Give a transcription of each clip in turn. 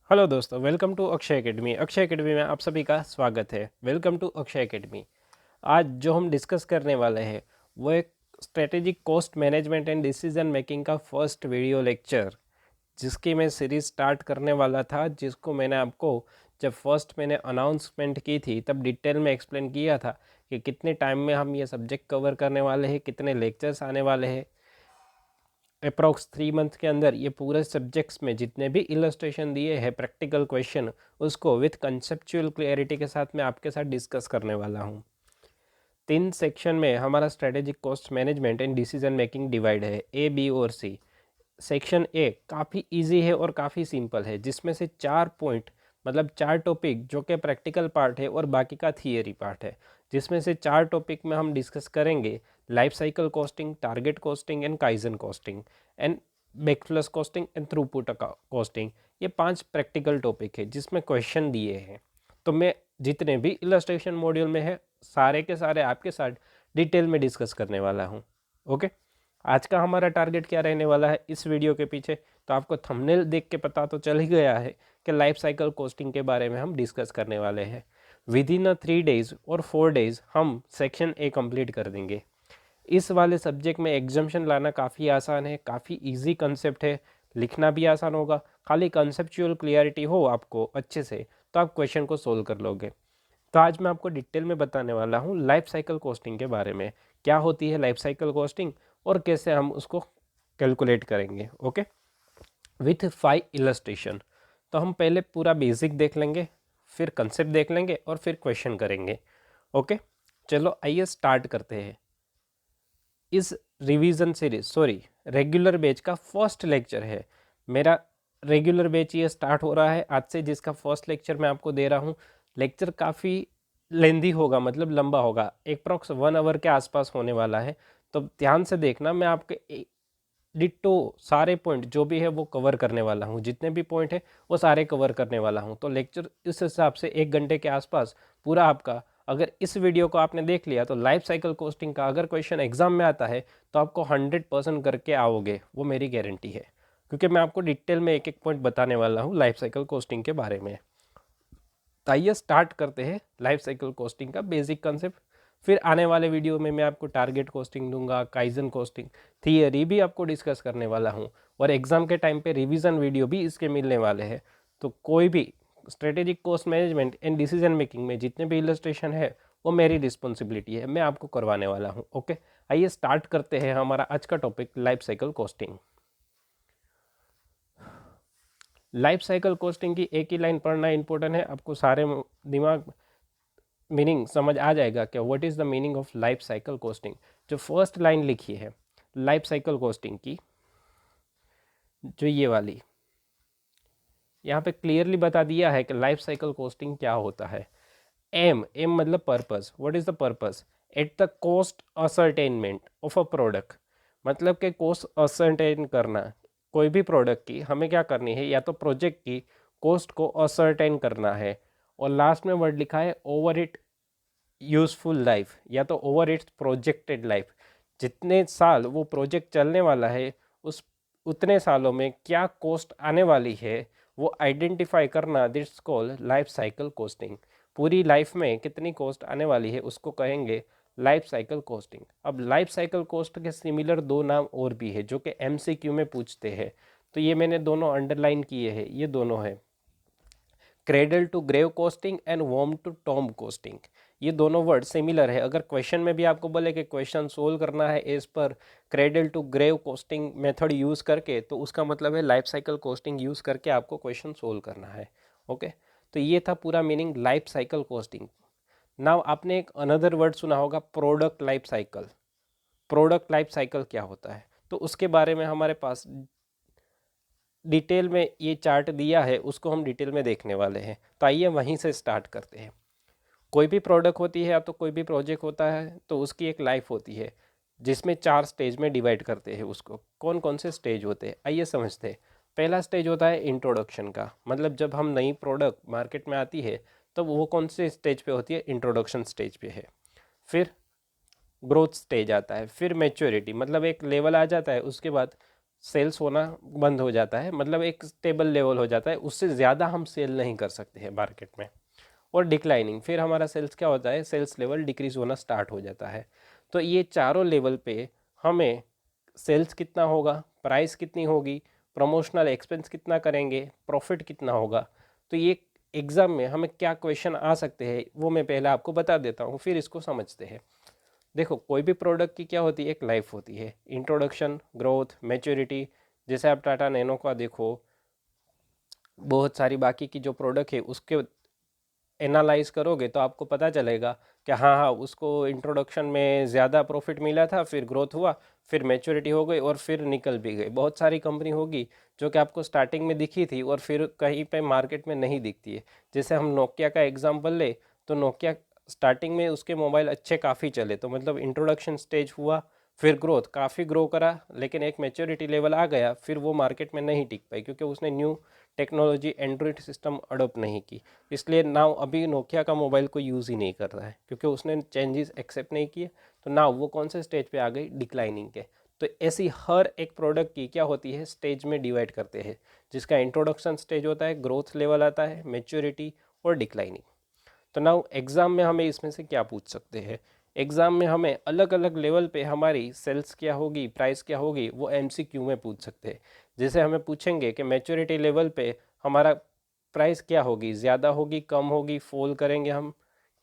Hello दोस्तों, welcome to Akshay Academy. Akshay Academy में आप सभी का स्वागत है। Welcome to Akshay Academy. आज जो हम डिस्कस करने वाले हैं वो एक strategic cost management and decision making का फर्स्ट वीडियो लेक्चर, जिसकी मैं सीरीज़ स्टार्ट करने वाला था, जिसको मैंने आपको जब फर्स्ट मैंने अनाउंसमेंट की थी तब डिटेल में एक्सप्लेन किया था कि कितने टाइम में हम ये सब्जेक्ट कवर करने वाले हैं, कितने लेक्चर्स आने वाले हैं। अप्रॉक्स 3 मंथ के अंदर ये पूरे सब्जेक्ट्स में जितने भी इलस्ट्रेशन दिए हैं, प्रैक्टिकल क्वेश्चन, उसको विथ कंसेप्चुअल क्लियरिटी के साथ मैं आपके साथ डिस्कस करने वाला हूँ। 3 सेक्शन में हमारा strategic cost management and decision making divide है, ए, बी और सी। सेक्शन ए काफ़ी इजी है और काफ़ी सिंपल है, जिसमें से 4 पॉइंट मतलब 4 टॉपिक जो कि प्रैक्टिकल पार्ट है और बाकी का थियरी पार्ट है। जिसमें से 4 टॉपिक में हम डिस्कस करेंगे life cycle costing, target costing and kaizen costing and backflush costing and throughput costing. ये 5 प्रैक्टिकल टॉपिक है जिसमें क्वेश्चन दिए हैं। तो मैं जितने भी इलस्ट्रेशन मॉड्यूल में है सारे के सारे आपके साथ डिटेल में डिस्कस करने वाला हूँ। ओके, आज का हमारा टारगेट क्या रहने वाला है इस वीडियो के पीछे, तो आपको थंबनेल देख के पता तो चल ही गया है कि लाइफ साइकिल कॉस्टिंग के बारे में हम डिस्कस करने वाले हैं। विद इन 3 डेज और 4 डेज हम सेक्शन ए कंप्लीट कर देंगे। इस वाले सब्जेक्ट में एग्जाम्शन लाना काफ़ी आसान है, काफ़ी इजी कंसेप्ट है, लिखना भी आसान होगा। खाली कंसेप्चुअल क्लियरिटी हो आपको अच्छे से तो आप क्वेश्चन को सोल्व कर लोगे। तो आज मैं आपको डिटेल में बताने वाला हूँ लाइफ साइकिल कॉस्टिंग के बारे में, क्या होती है लाइफ साइकिल कॉस्टिंग और कैसे हम उसको कैलकुलेट करेंगे। Okay, with 5 illustration. तो हम पहले पूरा बेसिक देख लेंगे, फिर कंसेप्ट देख लेंगे और फिर क्वेश्चन करेंगे। ओके, चलो आइए स्टार्ट करते हैं। इस रिवीजन सीरीज रेगुलर बैच का फर्स्ट लेक्चर है मेरा। रेगुलर बैच ये स्टार्ट हो रहा है आज से, जिसका फर्स्ट लेक्चर मैं आपको दे रहा हूँ। लेक्चर काफ़ी लेंदी होगा, मतलब लंबा होगा, अप्रॉक्स 1 आवर के आसपास होने वाला है। तो ध्यान से देखना, मैं आपके डिट्टो सारे पॉइंट जो भी है वो कवर करने वाला हूँ। जितने भी पॉइंट है वो सारे कवर करने वाला हूँ। तो लेक्चर इस हिसाब से 1 घंटे के आसपास पूरा आपका, अगर इस वीडियो को आपने देख लिया तो लाइफ साइकिल कोस्टिंग का अगर क्वेश्चन एग्जाम में आता है तो आपको 100% करके आओगे, वो मेरी गारंटी है। क्योंकि मैं आपको डिटेल में एक एक पॉइंट बताने वाला हूँ लाइफ साइकिल कोस्टिंग के बारे में। तो आइए स्टार्ट करते हैं लाइफ साइकिल कोस्टिंग का बेसिक कंसेप्ट। फिर आने वाले वीडियो में मैं आपको टारगेट कोस्टिंग दूंगा, काइजन कोस्टिंग थियरी भी आपको डिस्कस करने वाला हूँ, और एग्जाम के टाइम पे रिवीजन वीडियो भी इसके मिलने वाले हैं। तो कोई भी strategic cost management and decision making में जितने भी इलस्ट्रेशन है वो मेरी रिस्पॉन्सिबिलिटी है, मैं आपको करवाने वाला हूँ। ओके, आइए स्टार्ट करते हैं हमारा आज का topic life cycle costing. Life cycle costing की एक ही लाइन पढ़ना इंपॉर्टेंट है, आपको सारे दिमाग मीनिंग समझ आ जाएगा कि what is the meaning of life cycle costing. जो फर्स्ट लाइन लिखी है लाइफ साइकिल कॉस्टिंग की, जो ये वाली, यहाँ पे क्लियरली बता दिया है कि लाइफ साइकिल कॉस्टिंग क्या होता है। एम, एम मतलब purpose. What is the purpose? At the cost ascertainment of a product, मतलब कि कॉस्ट असर्टेन करना। कोई भी प्रोडक्ट की हमें क्या करनी है, या तो प्रोजेक्ट की कॉस्ट को असर्टेन करना है, और लास्ट में वर्ड लिखा है ओवर इट यूज़फुल लाइफ, या तो ओवर इट्स प्रोजेक्टेड लाइफ। जितने साल वो प्रोजेक्ट चलने वाला है उस उतने सालों में क्या कॉस्ट आने वाली है वो आइडेंटिफाई करना, that's call life cycle costing. पूरी लाइफ में कितनी कॉस्ट आने वाली है उसको कहेंगे लाइफ साइकिल कॉस्टिंग। अब लाइफ साइकिल कॉस्ट के सिमिलर 2 नाम और भी है जो कि एमसीक्यू में पूछते हैं, तो ये मैंने दोनों अंडरलाइन किए हैं। ये दोनों है cradle to grave costing and वॉर्म टू टॉम कोस्टिंग। ये दोनों वर्ड सिमिलर है। अगर क्वेश्चन में भी आपको बोले कि क्वेश्चन सोल्व करना है एज पर cradle to grave costing method use करके, तो उसका मतलब है लाइफ साइकिल कोस्टिंग यूज़ करके आपको क्वेश्चन सोल्व करना है। ओके, तो ये था पूरा meaning life cycle costing. Now आपने एक अनदर वर्ड सुना होगा product life cycle. Product life cycle क्या होता है, तो उसके बारे में हमारे पास डिटेल में ये चार्ट दिया है, उसको हम डिटेल में देखने वाले हैं। तो आइए वहीं से स्टार्ट करते हैं। कोई भी प्रोडक्ट होती है या तो कोई भी प्रोजेक्ट होता है तो उसकी एक लाइफ होती है, जिसमें 4 स्टेज में डिवाइड करते हैं उसको। कौन कौन से स्टेज होते हैं आइए समझते हैं। पहला स्टेज होता है इंट्रोडक्शन का, मतलब जब हम नई प्रोडक्ट मार्केट में आती है तो वो कौन से स्टेज पे होती है, इंट्रोडक्शन स्टेज पे है। फिर ग्रोथ स्टेज आता है, फिर मैच्योरिटी, मतलब एक लेवल आ जाता है, उसके बाद सेल्स होना बंद हो जाता है, मतलब एक स्टेबल लेवल हो जाता है, उससे ज़्यादा हम सेल नहीं कर सकते हैं मार्केट में। और डिक्लाइनिंग, फिर हमारा सेल्स क्या होता है, सेल्स लेवल डिक्रीज होना स्टार्ट हो जाता है। तो ये चारों लेवल पे हमें सेल्स कितना होगा, प्राइस कितनी होगी, प्रमोशनल एक्सपेंस कितना करेंगे, प्रॉफिट कितना होगा, तो ये एग्ज़ाम में हमें क्या क्वेश्चन आ सकते हैं वो मैं पहले आपको बता देता हूँ, फिर इसको समझते हैं। देखो, कोई भी प्रोडक्ट की क्या होती है, एक लाइफ होती है, इंट्रोडक्शन, ग्रोथ, मैच्योरिटी। जैसे आप टाटा नैनो का देखो, बहुत सारी बाकी की जो प्रोडक्ट है उसके एनालाइज करोगे तो आपको पता चलेगा कि हाँ हाँ, उसको इंट्रोडक्शन में ज़्यादा प्रॉफिट मिला था, फिर ग्रोथ हुआ, फिर मैच्योरिटी हो गई और फिर निकल भी गई। बहुत सारी कंपनी होगी जो कि आपको स्टार्टिंग में दिखी थी और फिर कहीं पे मार्केट में नहीं दिखती है। जैसे हम नोकिया का एग्जांपल ले, तो नोकिया स्टार्टिंग में उसके मोबाइल अच्छे काफ़ी चले, तो मतलब इंट्रोडक्शन स्टेज हुआ, फिर ग्रोथ काफ़ी ग्रो करा, लेकिन एक मैच्योरिटी लेवल आ गया, फिर वो मार्केट में नहीं टिक पाई क्योंकि उसने new technology Android system adopt नहीं की। इसलिए नाउ अभी नोकिया का मोबाइल को यूज़ ही नहीं कर रहा है क्योंकि उसने चेंजेस एक्सेप्ट नहीं किए। तो नाउ वो कौन से स्टेज पे आ गई, डिक्लाइनिंग के। तो ऐसी हर एक प्रोडक्ट की क्या होती है, स्टेज में डिवाइड करते हैं, जिसका इंट्रोडक्शन स्टेज होता है, ग्रोथ लेवल आता है, मैच्योरिटी और डिक्लाइनिंग। तो नाउ एग्ज़ाम में हमें इसमें से क्या पूछ सकते हैं, एग्ज़ाम में हमें अलग अलग लेवल पे हमारी सेल्स क्या होगी, प्राइस क्या होगी, वो एमसीक्यू में पूछ सकते हैं। जैसे हमें पूछेंगे कि मैच्योरिटी लेवल पे हमारा प्राइस क्या होगी, ज़्यादा होगी, कम होगी, फॉल करेंगे, हम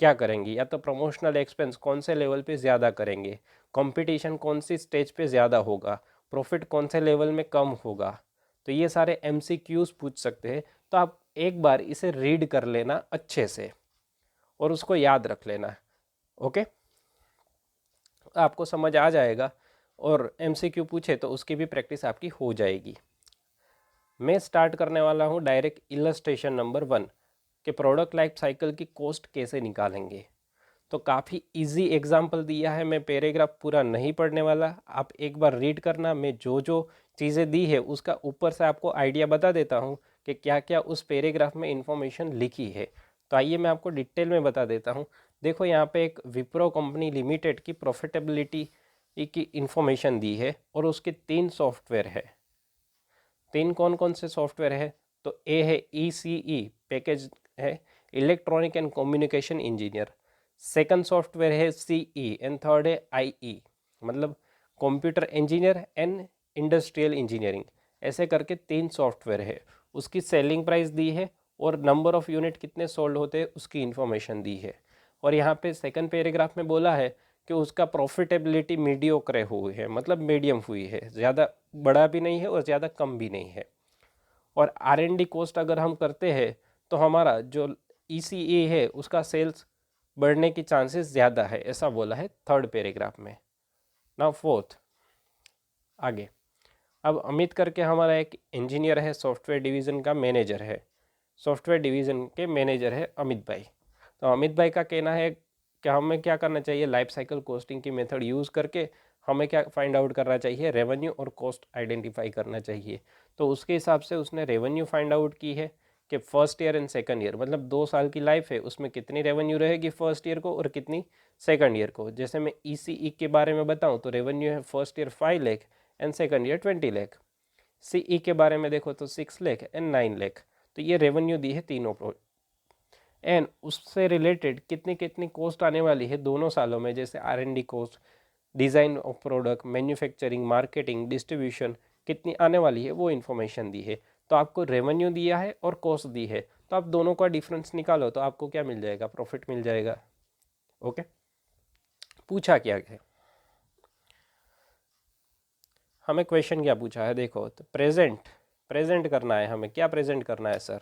क्या करेंगे, या तो प्रमोशनल एक्सपेंस कौन से लेवल पे ज़्यादा करेंगे, कंपटीशन कौन सी स्टेज पे ज़्यादा होगा, प्रॉफिट कौन से लेवल में कम होगा। तो ये सारे एमसीक्यूज़ पूछ सकते हैं। तो आप एक बार इसे रीड कर लेना अच्छे से और उसको याद रख लेना। ओके, आपको समझ आ जाएगा और एमसीक्यू पूछे तो उसकी भी प्रैक्टिस आपकी हो जाएगी। मैं स्टार्ट करने वाला हूँ डायरेक्ट इलस्ट्रेशन नंबर 1 कि प्रोडक्ट लाइफ साइकिल की कॉस्ट कैसे निकालेंगे। तो काफ़ी इजी एग्जाम्पल दिया है, मैं पैराग्राफ पूरा नहीं पढ़ने वाला, आप एक बार रीड करना। मैं जो जो चीज़ें दी है उसका ऊपर से आपको आइडिया बता देता हूँ कि क्या क्या उस पैराग्राफ में इंफॉर्मेशन लिखी है। तो आइए मैं आपको डिटेल में बता देता हूँ। देखो, यहाँ पे एक विप्रो कंपनी लिमिटेड की प्रॉफिटेबिलिटी की इंफॉर्मेशन दी है और उसके 3 सॉफ्टवेयर है। 3 कौन कौन से सॉफ्टवेयर है, तो ए है ECE पैकेज है, electronic and communication engineer. Second software है CE एंड थर्ड है IE, मतलब computer engineer and industrial engineering. ऐसे करके 3 सॉफ्टवेयर है। उसकी सेलिंग प्राइस दी है और नंबर ऑफ यूनिट कितने सोल्ड होते हैं उसकी इंफॉर्मेशन दी है। और यहाँ पे सेकंड पैराग्राफ में बोला है कि उसका प्रॉफिटेबिलिटी मीडियोक्रे हुई है, मतलब मीडियम हुई है, ज़्यादा बड़ा भी नहीं है और ज़्यादा कम भी नहीं है। और R&D कॉस्ट अगर हम करते हैं तो हमारा जो ECE है उसका सेल्स बढ़ने की चांसेस ज़्यादा है, ऐसा बोला है थर्ड पैराग्राफ में। नाउ फोर्थ, आगे। अब अमित करके हमारा एक इंजीनियर है, सॉफ्टवेयर डिवीज़न का मैनेजर है, सॉफ्टवेयर डिवीज़न के मैनेजर है अमित भाई। तो अमित भाई का कहना है कि हमें क्या करना चाहिए, लाइफ साइकिल कॉस्टिंग की मेथड यूज़ करके हमें क्या फाइंड आउट करना चाहिए, रेवेन्यू और कॉस्ट आइडेंटिफाई करना चाहिए। तो उसके हिसाब से उसने रेवेन्यू फाइंड आउट की है कि first year and second year, मतलब 2 साल की लाइफ है, उसमें कितनी रेवेन्यू रहेगी फर्स्ट ईयर को और कितनी सेकंड ईयर को। जैसे मैं ECE के बारे में बताऊं तो रेवेन्यू है first year 5 lakh and second year 20 lakh. CE के बारे में देखो तो 6 लाख एंड 9 लाख। तो ये रेवेन्यू दी है तीनों। एंड उससे रिलेटेड कितनी कितनी कॉस्ट आने वाली है दोनों सालों में, जैसे R&D cost, design of product, manufacturing, marketing, distribution कितनी आने वाली है वो इन्फॉर्मेशन दी है। तो आपको रेवेन्यू दिया है और कॉस्ट दी है, तो आप दोनों का डिफरेंस निकालो तो आपको क्या मिल जाएगा, प्रॉफिट मिल जाएगा। ओके, पूछा क्या है हमें, क्वेश्चन क्या पूछा है, देखो तो प्रेजेंट प्रेजेंट करना है हमें। क्या प्रेजेंट करना है sir,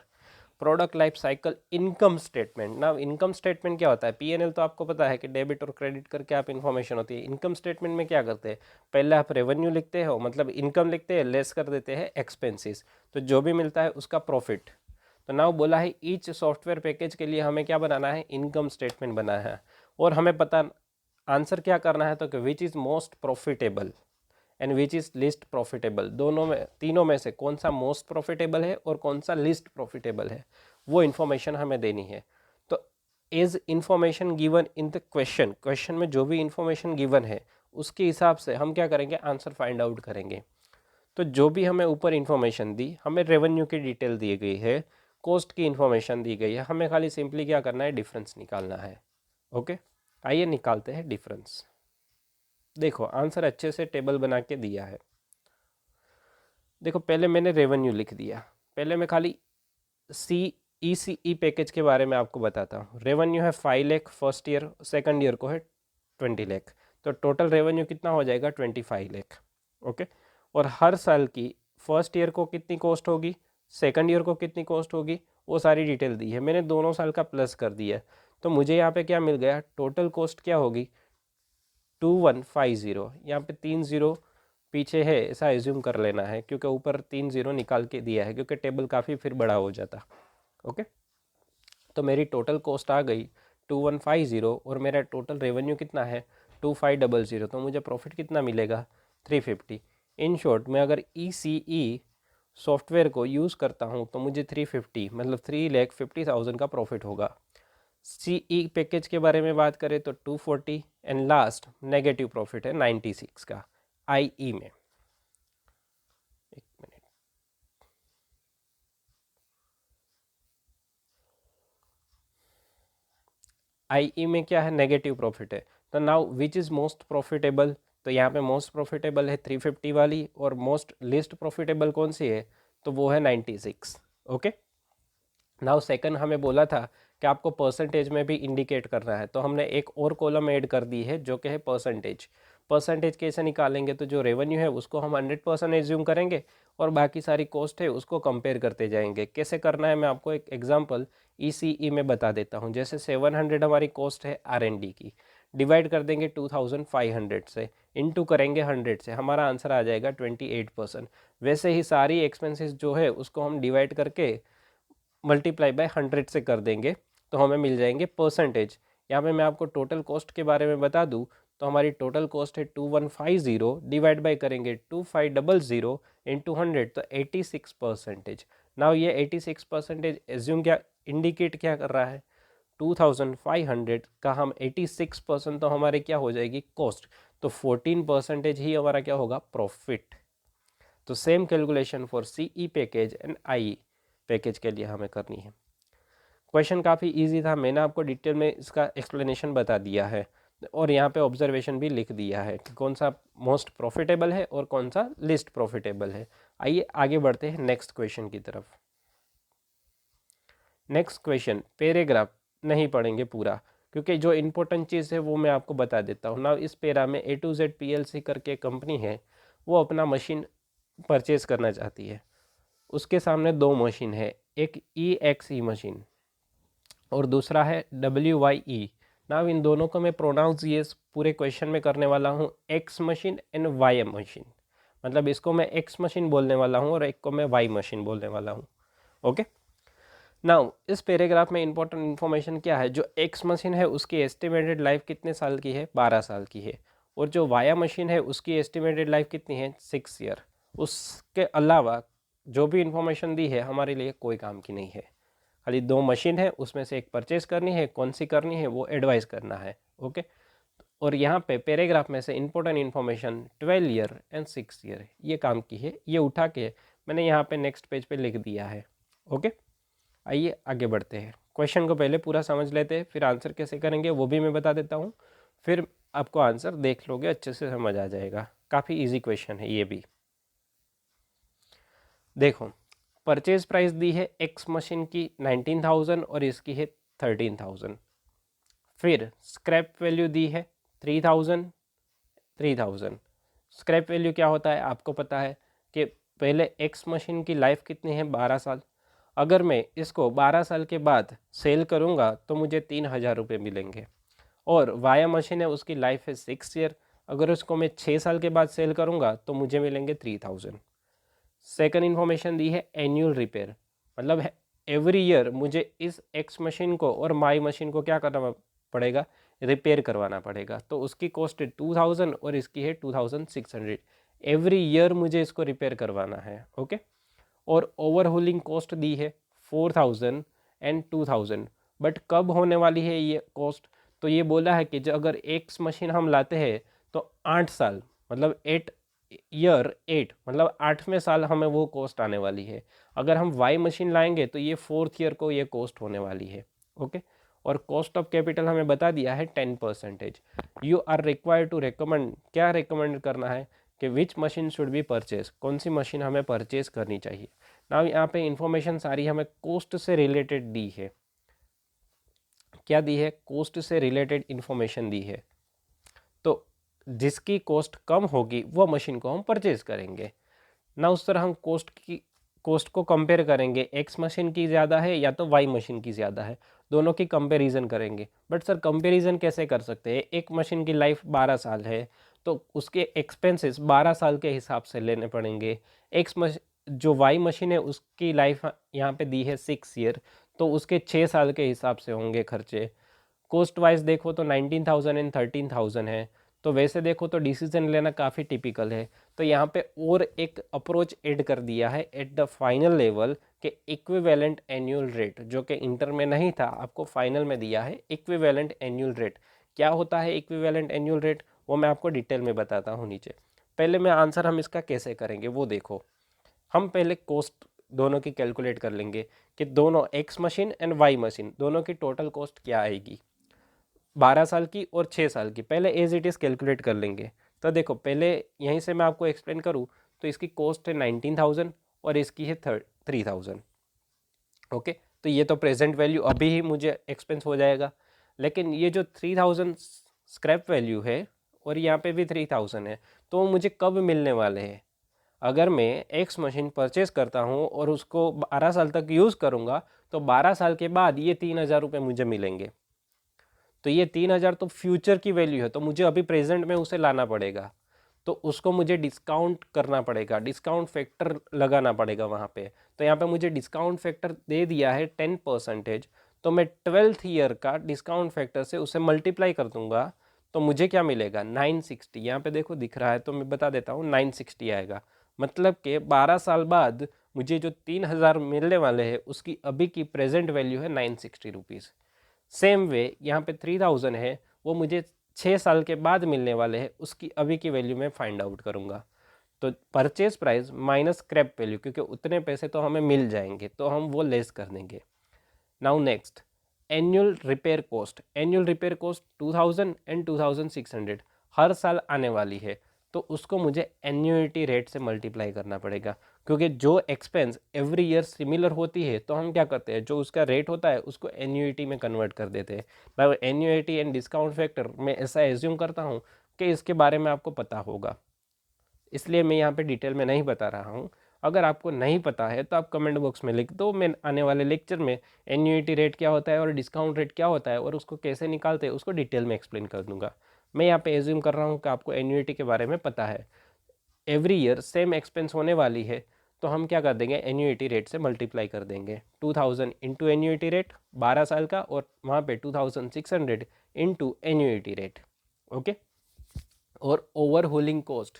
product life cycle income statement. ना इनकम स्टेटमेंट क्या होता है, PNL तो आपको पता है कि डेबिट और क्रेडिट करके आप इन्फॉर्मेशन होती है। इनकम स्टेटमेंट में क्या करते हैं, पहले आप रेवेन्यू लिखते हो, मतलब इनकम लिखते हैं, लेस कर देते हैं एक्सपेंसेस, तो जो भी मिलता है उसका प्रॉफिट। तो नाउ बोला है ईच सॉफ्टवेयर पैकेज के लिए हमें क्या बनाना है, इनकम स्टेटमेंट बनाना है। और हमें पता आंसर क्या करना है, तो कि which is most profitable and which is list profitable, दोनों में तीनों में से कौन सा मोस्ट प्रॉफिटेबल है और कौन सा लिस्ट प्रॉफिटेबल है, वो इन्फॉर्मेशन हमें देनी है। तो as information given in the question, question में जो भी इन्फॉर्मेशन गिवन है उसके हिसाब से हम क्या करेंगे, आंसर फाइंड आउट करेंगे। तो जो भी हमें ऊपर इन्फॉर्मेशन दी, हमें रेवेन्यू की डिटेल दी गई है, कॉस्ट की इन्फॉर्मेशन दी गई है, हमें खाली सिंपली क्या करना है, डिफरेंस निकालना है। ओके, आइए निकालते हैं डिफरेंस। देखो आंसर अच्छे से टेबल बना के दिया है। देखो पहले मैंने रेवेन्यू लिख दिया, पहले मैं खाली ECE पैकेज के बारे में आपको बताता हूँ। रेवेन्यू है 5 lakh first year, second year को है 20 लाख, तो टोटल रेवेन्यू कितना हो जाएगा 25 लाख। ओके, और हर साल की फर्स्ट ईयर को कितनी कॉस्ट होगी, सेकंड ईयर को कितनी कॉस्ट होगी, वो सारी डिटेल दी है। मैंने दोनों साल का प्लस कर दिया है, तो मुझे यहाँ पे क्या मिल गया, टोटल कॉस्ट क्या होगी 2150। यहाँ पे 3 जीरो पीछे है ऐसा एज्यूम कर लेना है, क्योंकि ऊपर 3 जीरो निकाल के दिया है, क्योंकि टेबल काफ़ी फिर बड़ा हो जाता। ओके, तो मेरी टोटल कॉस्ट आ गई 2150 और मेरा टोटल रेवेन्यू कितना है 2500, तो मुझे प्रॉफिट कितना मिलेगा 350। इन शॉर्ट मैं अगर ECE सॉफ्टवेयर को यूज़ करता हूँ तो मुझे 350 मतलब 3,50,000 का प्रॉफिट होगा। CE पैकेज के बारे में बात करें तो 240 एंड लास्ट नेगेटिव प्रॉफिट है 96 का IE में। एक मिनट, IE में क्या है, नेगेटिव प्रॉफिट है। तो now which is most profitable, तो यहाँ पे मोस्ट प्रॉफिटेबल है 350 वाली, और मोस्ट लिस्ट प्रॉफिटेबल कौन सी है, तो वो है 96। ओके, नाउ सेकंड हमें बोला था कि आपको परसेंटेज में भी इंडिकेट करना है, तो हमने एक और कॉलम ऐड कर दी है जो कि है परसेंटेज। परसेंटेज कैसे निकालेंगे, तो जो रेवेन्यू है उसको हम 100% एज्यूम करेंगे और बाकी सारी कॉस्ट है उसको कंपेयर करते जाएंगे। कैसे करना है मैं आपको एक एग्जांपल ECE में बता देता हूँ। जैसे 700 हमारी कॉस्ट है R&D की, डिवाइड कर देंगे 2500 से, इनटू करेंगे 100 से, हमारा आंसर आ जाएगा 28%। वैसे ही सारी एक्सपेंसेस जो है उसको हम डिवाइड करके मल्टीप्लाई बाय 100 से कर देंगे, तो हमें मिल जाएंगे परसेंटेज। यहाँ पे मैं आपको टोटल कॉस्ट के बारे में बता दूँ तो हमारी टोटल कॉस्ट है 2150, डिवाइड बाय करेंगे 2500 इंटू 100, तो 86%। नाउ ये 86% एज्यूम क्या इंडिकेट क्या कर रहा है, 2500 का हम 86%, तो हमारे क्या हो जाएगी कॉस्ट, तो 14% ही हमारा क्या होगा प्रॉफिट। तो same calculation for CE package and IE package के लिए हमें करनी है। क्वेश्चन काफ़ी इजी था, मैंने आपको डिटेल में इसका एक्सप्लेनेशन बता दिया है और यहाँ पे ऑब्जर्वेशन भी लिख दिया है कि कौन सा मोस्ट प्रॉफिटेबल है और कौन सा लिस्ट प्रॉफिटेबल है। आइए आगे बढ़ते हैं नेक्स्ट क्वेश्चन की तरफ। नेक्स्ट क्वेश्चन पैराग्राफ नहीं पढ़ेंगे पूरा, क्योंकि जो इम्पोर्टेंट चीज़ है वो मैं आपको बता देता हूँ ना। इस पैरा में A to Z PLC करके कंपनी है, वो अपना मशीन परचेज करना चाहती है। उसके सामने दो मशीन है, एक EXE मशीन और दूसरा है WYE। नाउ इन दोनों को मैं प्रोनाउंस ये पूरे क्वेश्चन में करने वाला हूँ X machine and Y machine, मतलब इसको मैं X मशीन बोलने वाला हूँ और एक को मैं Y मशीन बोलने वाला हूँ। ओके, नाउ इस पैराग्राफ में इंपॉर्टेंट इन्फॉर्मेशन क्या है, जो X मशीन है उसकी एस्टिमेटेड लाइफ कितने साल की है, 12 साल की है, और जो वाया मशीन है उसकी एस्टिमेटेड लाइफ कितनी है, 6 ईयर। उसके अलावा जो भी इंफॉर्मेशन दी है हमारे लिए कोई काम की नहीं है। खाली दो मशीन है, उसमें से एक परचेज करनी है, कौन सी करनी है वो एडवाइस करना है। ओके, और यहाँ पे पैराग्राफ में से important information 12 year and 6 year ये काम की है, ये उठा के मैंने यहाँ पे नेक्स्ट पेज पे लिख दिया है। ओके, आइए आगे बढ़ते हैं। क्वेश्चन को पहले पूरा समझ लेते हैं, फिर आंसर कैसे करेंगे वो भी मैं बता देता हूँ, फिर आपको आंसर देख लोगे अच्छे से समझ आ जाएगा। काफ़ी ईजी क्वेश्चन है ये भी। देखो परचेज प्राइस दी है एक्स मशीन की 19,000 और इसकी है 13,000। फिर स्क्रैप वैल्यू दी है 3,000। स्क्रैप वैल्यू क्या होता है आपको पता है कि पहले एक्स मशीन की लाइफ कितनी है, 12 साल। अगर मैं इसको 12 साल के बाद सेल करूंगा तो मुझे 3,000 रुपये मिलेंगे। और वाया मशीन है उसकी लाइफ है 6 ईयर, अगर उसको मैं 6 साल के बाद सेल करूंगा तो मुझे मिलेंगे 3,000। सेकंड इन्फॉर्मेशन दी है एनुअल रिपेयर, मतलब एवरी ईयर मुझे इस एक्स मशीन को और माई मशीन को क्या करना पड़ेगा, रिपेयर करवाना पड़ेगा। तो उसकी कॉस्ट है 2,000 और इसकी है 2,600। एवरी ईयर मुझे इसको रिपेयर करवाना है। ओके, और ओवरहोलिंग कॉस्ट दी है 4,000 एंड 2,000। बट कब होने वाली है ये कॉस्ट, तो ये बोला है कि जो अगर एक मशीन हम लाते हैं तो 8 साल मतलब 8 ईयर 8 मतलब 8वें साल हमें वो कॉस्ट आने वाली है। अगर हम वाई मशीन लाएंगे तो ये 4th ईयर को ये कॉस्ट होने वाली है। ओके, और कॉस्ट ऑफ कैपिटल हमें बता दिया है 10%। You are required to recommend, क्या रिकमेंड करना है कि which machine should be purchase, कौन सी मशीन हमें परचेज करनी चाहिए। ना यहाँ पे इंफॉर्मेशन सारी हमें कोस्ट से रिलेटेड दी है। क्या दी है? कोस्ट से रिलेटेड इंफॉर्मेशन दी है। तो जिसकी कॉस्ट कम होगी वो मशीन को हम परचेज करेंगे ना। उस तरह हम कॉस्ट को कंपेयर करेंगे, एक्स मशीन की ज़्यादा है या तो वाई मशीन की ज़्यादा है, दोनों की कंपैरिजन करेंगे। बट सर कंपैरिजन कैसे कर सकते हैं? एक मशीन की लाइफ 12 साल है तो उसके एक्सपेंसेस 12 साल के हिसाब से लेने पड़ेंगे। जो वाई मशीन है उसकी लाइफ यहाँ पे दी है 6 ईयर, तो उसके 6 साल के हिसाब से होंगे खर्चे। कॉस्ट वाइज देखो तो 19,000 एंड 13,000 है। तो वैसे देखो तो डिसीजन लेना काफ़ी टिपिकल है। तो यहाँ पे और एक अप्रोच ऐड कर दिया है एट द फाइनल लेवल के इक्विवेलेंट एनुअल रेट, जो कि इंटर में नहीं था, आपको फाइनल में दिया है इक्विवेलेंट एनुअल रेट। क्या होता है इक्विवेलेंट एनुअल रेट, वो मैं आपको डिटेल में बताता हूँ नीचे। पहले मैं आंसर हम इसका कैसे करेंगे वो देखो। हम पहले कॉस्ट दोनों की कैलकुलेट कर लेंगे कि दोनों X machine and Y machine दोनों की टोटल कॉस्ट क्या आएगी 12 साल की और 6 साल की। पहले एज इट इज़ कैलकुलेट कर लेंगे। तो देखो पहले यहीं से मैं आपको एक्सप्लेन करूँ तो इसकी कॉस्ट है 19,000 और इसकी है 3,000। ओके, तो ये तो प्रेजेंट वैल्यू अभी ही मुझे एक्सपेंस हो जाएगा। लेकिन ये जो 3,000 स्क्रैप वैल्यू है और यहाँ पे भी 3,000 है, तो वो मुझे कब मिलने वाले हैं? अगर मैं एक्स मशीन परचेस करता हूँ और उसको 12 साल तक यूज़ करूँगा तो 12 साल के बाद ये 3,000 रुपये मुझे मिलेंगे। तो ये 3,000 तो फ्यूचर की वैल्यू है, तो मुझे अभी प्रेजेंट में उसे लाना पड़ेगा। तो उसको मुझे डिस्काउंट करना पड़ेगा, डिस्काउंट फैक्टर लगाना पड़ेगा वहाँ पे। तो यहाँ पे मुझे डिस्काउंट फैक्टर दे दिया है 10%। तो मैं 12th ईयर का डिस्काउंट फैक्टर से उसे मल्टीप्लाई कर दूंगा तो मुझे क्या मिलेगा 960। यहाँ पे देखो दिख रहा है तो मैं बता देता हूँ 960 आएगा। मतलब कि 12 साल बाद मुझे जो 3,000 मिलने वाले हैं उसकी अभी की प्रेजेंट वैल्यू है 960 रुपीज़। सेम वे यहाँ पे 3,000 है, वो मुझे 6 साल के बाद मिलने वाले हैं, उसकी अभी की वैल्यू मैं फाइंड आउट करूँगा। तो purchase price minus scrap value, क्योंकि उतने पैसे तो हमें मिल जाएंगे तो हम वो लेस कर देंगे। Now next, annual repair cost. Annual repair cost 2,000 and 2,600 हर साल आने वाली है, तो उसको मुझे एन्यूइटी रेट से मल्टीप्लाई करना पड़ेगा। क्योंकि जो एक्सपेंस एवरी ईयर सिमिलर होती है तो हम क्या करते हैं, जो उसका रेट होता है उसको एन्यूइटी में कन्वर्ट कर देते हैं। मैं एन्यूइटी एंड डिस्काउंट फैक्टर मैं ऐसा एज्यूम करता हूँ कि इसके बारे में आपको पता होगा, इसलिए मैं यहाँ पे डिटेल में नहीं बता रहा हूँ। अगर आपको नहीं पता है तो आप कमेंट बॉक्स में लिख दो, मैं आने वाले लेक्चर में एन्यूइटी रेट क्या होता है और डिस्काउंट रेट क्या होता है और उसको कैसे निकालते हैं उसको डिटेल में एक्सप्लेन कर दूंगा। मैं यहाँ पे एज्यूम कर रहा हूँ कि आपको एन्यूइटी के बारे में पता है। एवरी ईयर सेम एक्सपेंस होने वाली है तो हम क्या कर देंगे, एन्यूइटी रेट से मल्टीप्लाई कर देंगे। 2,000 इंटू एन्यूइटी रेट 12 साल का और वहाँ पे 2,600 इंटू एन्यूइटी रेट। ओके, और ओवरहोलिंग कॉस्ट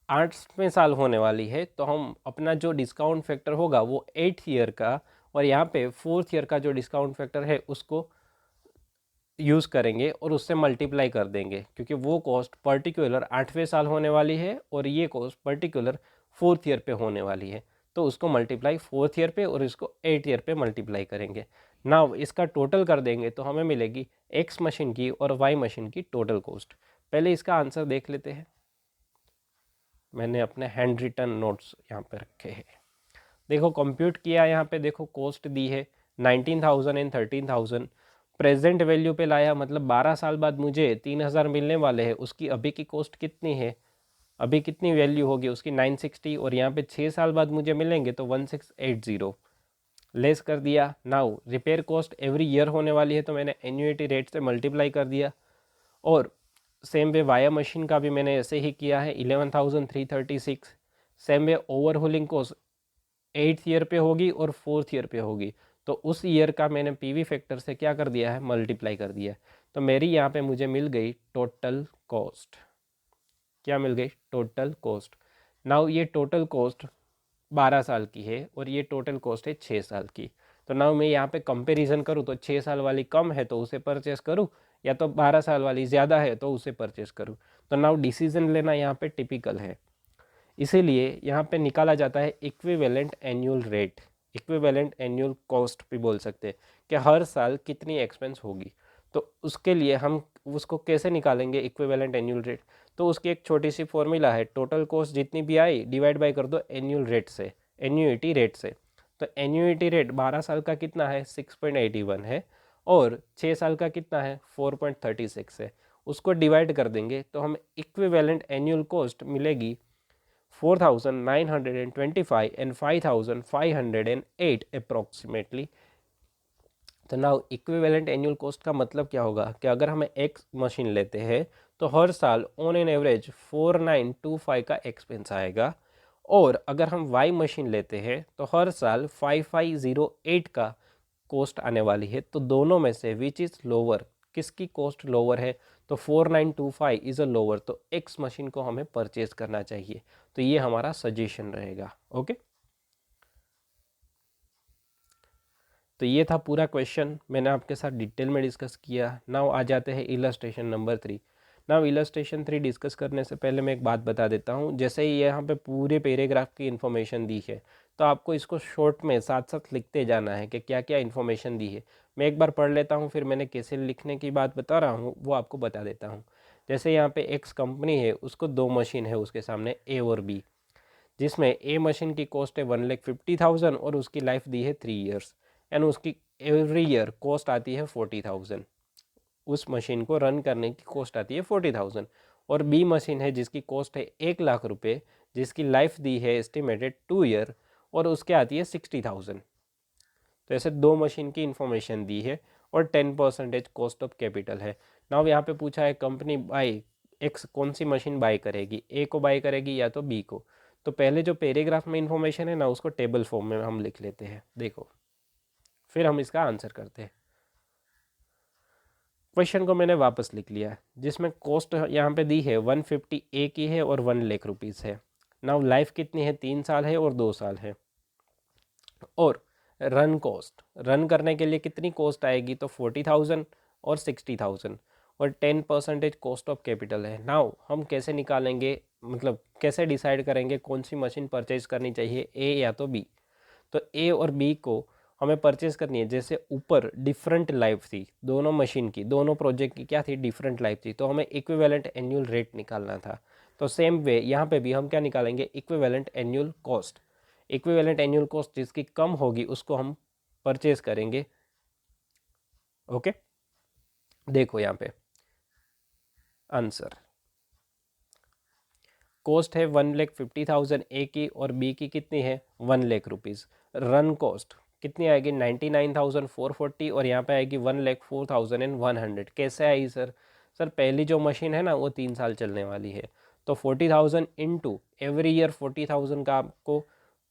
8वें साल होने वाली है तो हम अपना जो डिस्काउंट फैक्टर होगा वो 8th ईयर का और यहाँ पे 4th ईयर का जो डिस्काउंट फैक्टर है उसको यूज़ करेंगे और उससे मल्टीप्लाई कर देंगे, क्योंकि वो कॉस्ट पर्टिकुलर 8वें साल होने वाली है और ये कॉस्ट पर्टिकुलर 4th ईयर पे होने वाली है। तो उसको मल्टीप्लाई 4th ईयर पे और इसको 8th ईयर पे मल्टीप्लाई करेंगे ना। इसका टोटल कर देंगे तो हमें मिलेगी एक्स मशीन की और वाई मशीन की टोटल कॉस्ट। पहले इसका आंसर देख लेते हैं। मैंने अपने हैंड रिटन नोट्स यहाँ पे रखे हैं। देखो कंप्यूट किया, यहाँ पे देखो कॉस्ट दी है 19,000 एंड 13,000। प्रेजेंट वैल्यू पे लाया, मतलब 12 साल बाद मुझे 3,000 मिलने वाले हैं, उसकी अभी की कॉस्ट कितनी है, अभी कितनी वैल्यू होगी उसकी 960, और यहाँ पे 6 साल बाद मुझे मिलेंगे तो 1,680 लेस कर दिया। Now repair cost every year होने वाली है तो मैंने एन्यूइटी रेट से मल्टीप्लाई कर दिया। और सेम वे वाया मशीन का भी मैंने ऐसे ही किया है 11,336। Same way overhauling cost 8th year पे होगी और 4th ईयर पे होगी, तो उस ईयर का मैंने पीवी फैक्टर से क्या कर दिया है, मल्टीप्लाई कर दिया है। तो मेरी यहाँ पे मुझे मिल गई टोटल कॉस्ट। क्या मिल गई? Total cost. नाउ ये टोटल कॉस्ट 12 साल की है और ये टोटल कॉस्ट है 6 साल की। तो नाउ मैं यहाँ पे कंपैरिजन करूँ तो 6 साल वाली कम है तो उसे परचेस करूँ या तो 12 साल वाली ज़्यादा है तो उसे परचेस करूँ। तो नाउ डिसीजन लेना यहाँ पे टिपिकल है, इसीलिए यहाँ पे निकाला जाता है equivalent annual rate, equivalent annual cost भी बोल सकते हैं कि हर साल कितनी एक्सपेंस होगी। तो उसके लिए हम उसको कैसे निकालेंगे इक्विवेलेंट एनुअल रेट, तो उसकी एक छोटी सी फॉर्मूला है, टोटल कॉस्ट जितनी भी आई डिवाइड बाय कर दो एनुअल रेट से, एन्यूइटी रेट से। तो एन्यूइटी रेट 12 साल का कितना है 6.81 है और 6 साल का कितना है 4.36 है, उसको डिवाइड कर देंगे तो हमें इक्विवेलेंट एनुअल कॉस्ट मिलेगी 4,925 and 5,508 अप्रॉक्सीमेटली। तो नाउ इक्विवेलेंट एनुअल कॉस्ट का मतलब क्या होगा कि अगर हमें एक मशीन लेते हैं तो हर साल ऑन एन एवरेज 4,925 का एक्सपेंस आएगा, और अगर हम वाई मशीन लेते हैं तो हर साल 5,508 का कॉस्ट आने वाली है। तो दोनों में से विच इज़ लोअर, किसकी कॉस्ट लोअर है, तो 4,925 इज़ अ लोअर, तो एक्स मशीन को हमें परचेज करना चाहिए। तो ये हमारा सजेशन रहेगा। ओके, तो ये था पूरा क्वेश्चन, मैंने आपके साथ डिटेल में डिस्कस किया। नाउ आ जाते हैं illustration number 3। Now illustration 3 discuss करने से पहले मैं एक बात बता देता हूँ, जैसे ही यहाँ पे पूरे पैराग्राफ की इन्फॉर्मेशन दी है तो आपको इसको शॉर्ट में साथ साथ लिखते जाना है कि क्या क्या इन्फॉर्मेशन दी है। मैं एक बार पढ़ लेता हूँ, फिर मैंने कैसे लिखने की बात बता रहा हूँ वो आपको बता देता हूँ। जैसे यहाँ पे एक्स कंपनी है, उसको दो मशीन है उसके सामने ए और बी, जिसमें ए मशीन की कॉस्ट है 1,50,000 और उसकी लाइफ दी है 3 ईयर्स, एंड उसकी एवरी ईयर कॉस्ट आती है 40,000, उस मशीन को रन करने की कॉस्ट आती है 40,000। और बी मशीन है जिसकी कॉस्ट है 1,00,000 रुपये, जिसकी लाइफ दी है एस्टिमेटेड 2 ईयर और उसके आती है 60,000। तो ऐसे दो मशीन की इन्फॉर्मेशन दी है और 10% कॉस्ट ऑफ कैपिटल है। नाउ यहाँ पे पूछा है कंपनी बाई एक्स कौन सी मशीन बाई करेगी, ए को बाई करेगी या तो बी को। तो पहले जो पैराग्राफ में इन्फॉर्मेशन है ना उसको टेबल फॉर्म में हम लिख लेते हैं, देखो फिर हम इसका आंसर करते हैं। क्वेश्चन को मैंने वापस लिख लिया, जिसमें कॉस्ट यहाँ पे दी है 150 ए की है और 1,00,000 रुपीज़ है। नाउ लाइफ कितनी है 3 साल है और 2 साल है। और रन कॉस्ट, रन करने के लिए कितनी कॉस्ट आएगी, तो 40,000 और 60,000 और 10% कॉस्ट ऑफ कैपिटल है। नाउ हम कैसे निकालेंगे, मतलब कैसे डिसाइड करेंगे कौन सी मशीन परचेज करनी चाहिए, ए या तो बी। तो ए और बी को हमें परचेज करनी है। जैसे ऊपर डिफरेंट लाइफ थी दोनों मशीन की, दोनों प्रोजेक्ट की क्या थी, डिफरेंट लाइफ थी, तो हमें इक्विवेलेंट एनुअल रेट निकालना था। तो सेम वे यहाँ पे भी हम क्या निकालेंगे, equivalent annual cost. Equivalent annual cost जिसकी कम होगी उसको हम परचेज करेंगे। ओके, देखो यहाँ पे आंसर, कॉस्ट है 1,50,000 ए की और बी की कितनी है 1,00,000 रुपीज़। रन कॉस्ट कितनी आएगी 99,440 और यहाँ पे आएगी 1,04,100। कैसे आई सर, सर पहली जो मशीन है ना वो 3 साल चलने वाली है, तो 40,000 इंटू एवरी ईयर 40,000 का आपको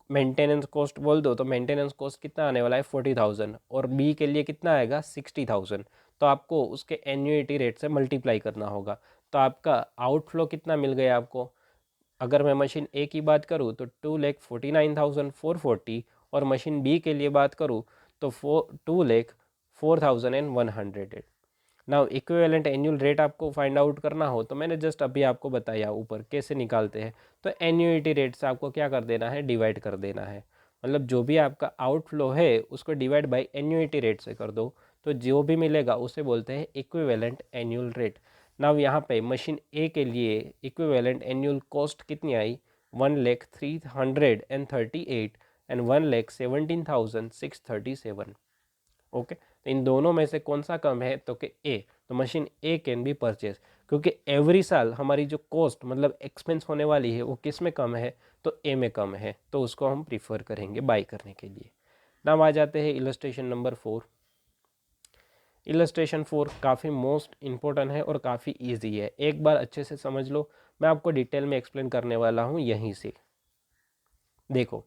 मेंटेनेंस कॉस्ट बोल दो, तो मेंटेनेंस कॉस्ट कितना आने वाला है 40,000 और बी के लिए कितना आएगा 60,000। तो आपको उसके एन्युइटी रेट से मल्टीप्लाई करना होगा। तो आपका आउटफ्लो कितना मिल गया आपको, अगर मैं मशीन ए की बात करूँ तो 2,49,440 और मशीन बी के लिए बात करूँ तो 2,04,100। नाउ इक्विवेलेंट एनुअल रेट आपको फाइंड आउट करना हो तो मैंने जस्ट अभी आपको बताया ऊपर कैसे निकालते हैं। तो एन्युइटी रेट से आपको क्या कर देना है, डिवाइड कर देना है, मतलब जो भी आपका आउटफ्लो है उसको डिवाइड बाय एन्युइटी रेट से कर दो, तो जो भी मिलेगा उसे बोलते हैं इक्विवेलेंट एनुअल रेट। नाउ यहाँ पे मशीन ए के लिए इक्विवेलेंट एनुअल कॉस्ट कितनी आई 1,03,38 एंड 1,17,637। ओके, तो इन दोनों में से कौन सा कम है, तो कि ए, तो machine A can be purchase, क्योंकि एवरी साल हमारी जो कॉस्ट मतलब एक्सपेंस होने वाली है वो किस में कम है, तो ए में कम है, तो उसको हम प्रीफर करेंगे बाई करने के लिए। नाम आ जाते हैं इलस्ट्रेशन नंबर 4। इलस्ट्रेशन 4 काफ़ी मोस्ट इंपॉर्टेंट है और काफ़ी ईजी है, एक बार अच्छे से समझ लो, मैं आपको डिटेल में एक्सप्लेन करने वाला हूँ यहीं से। देखो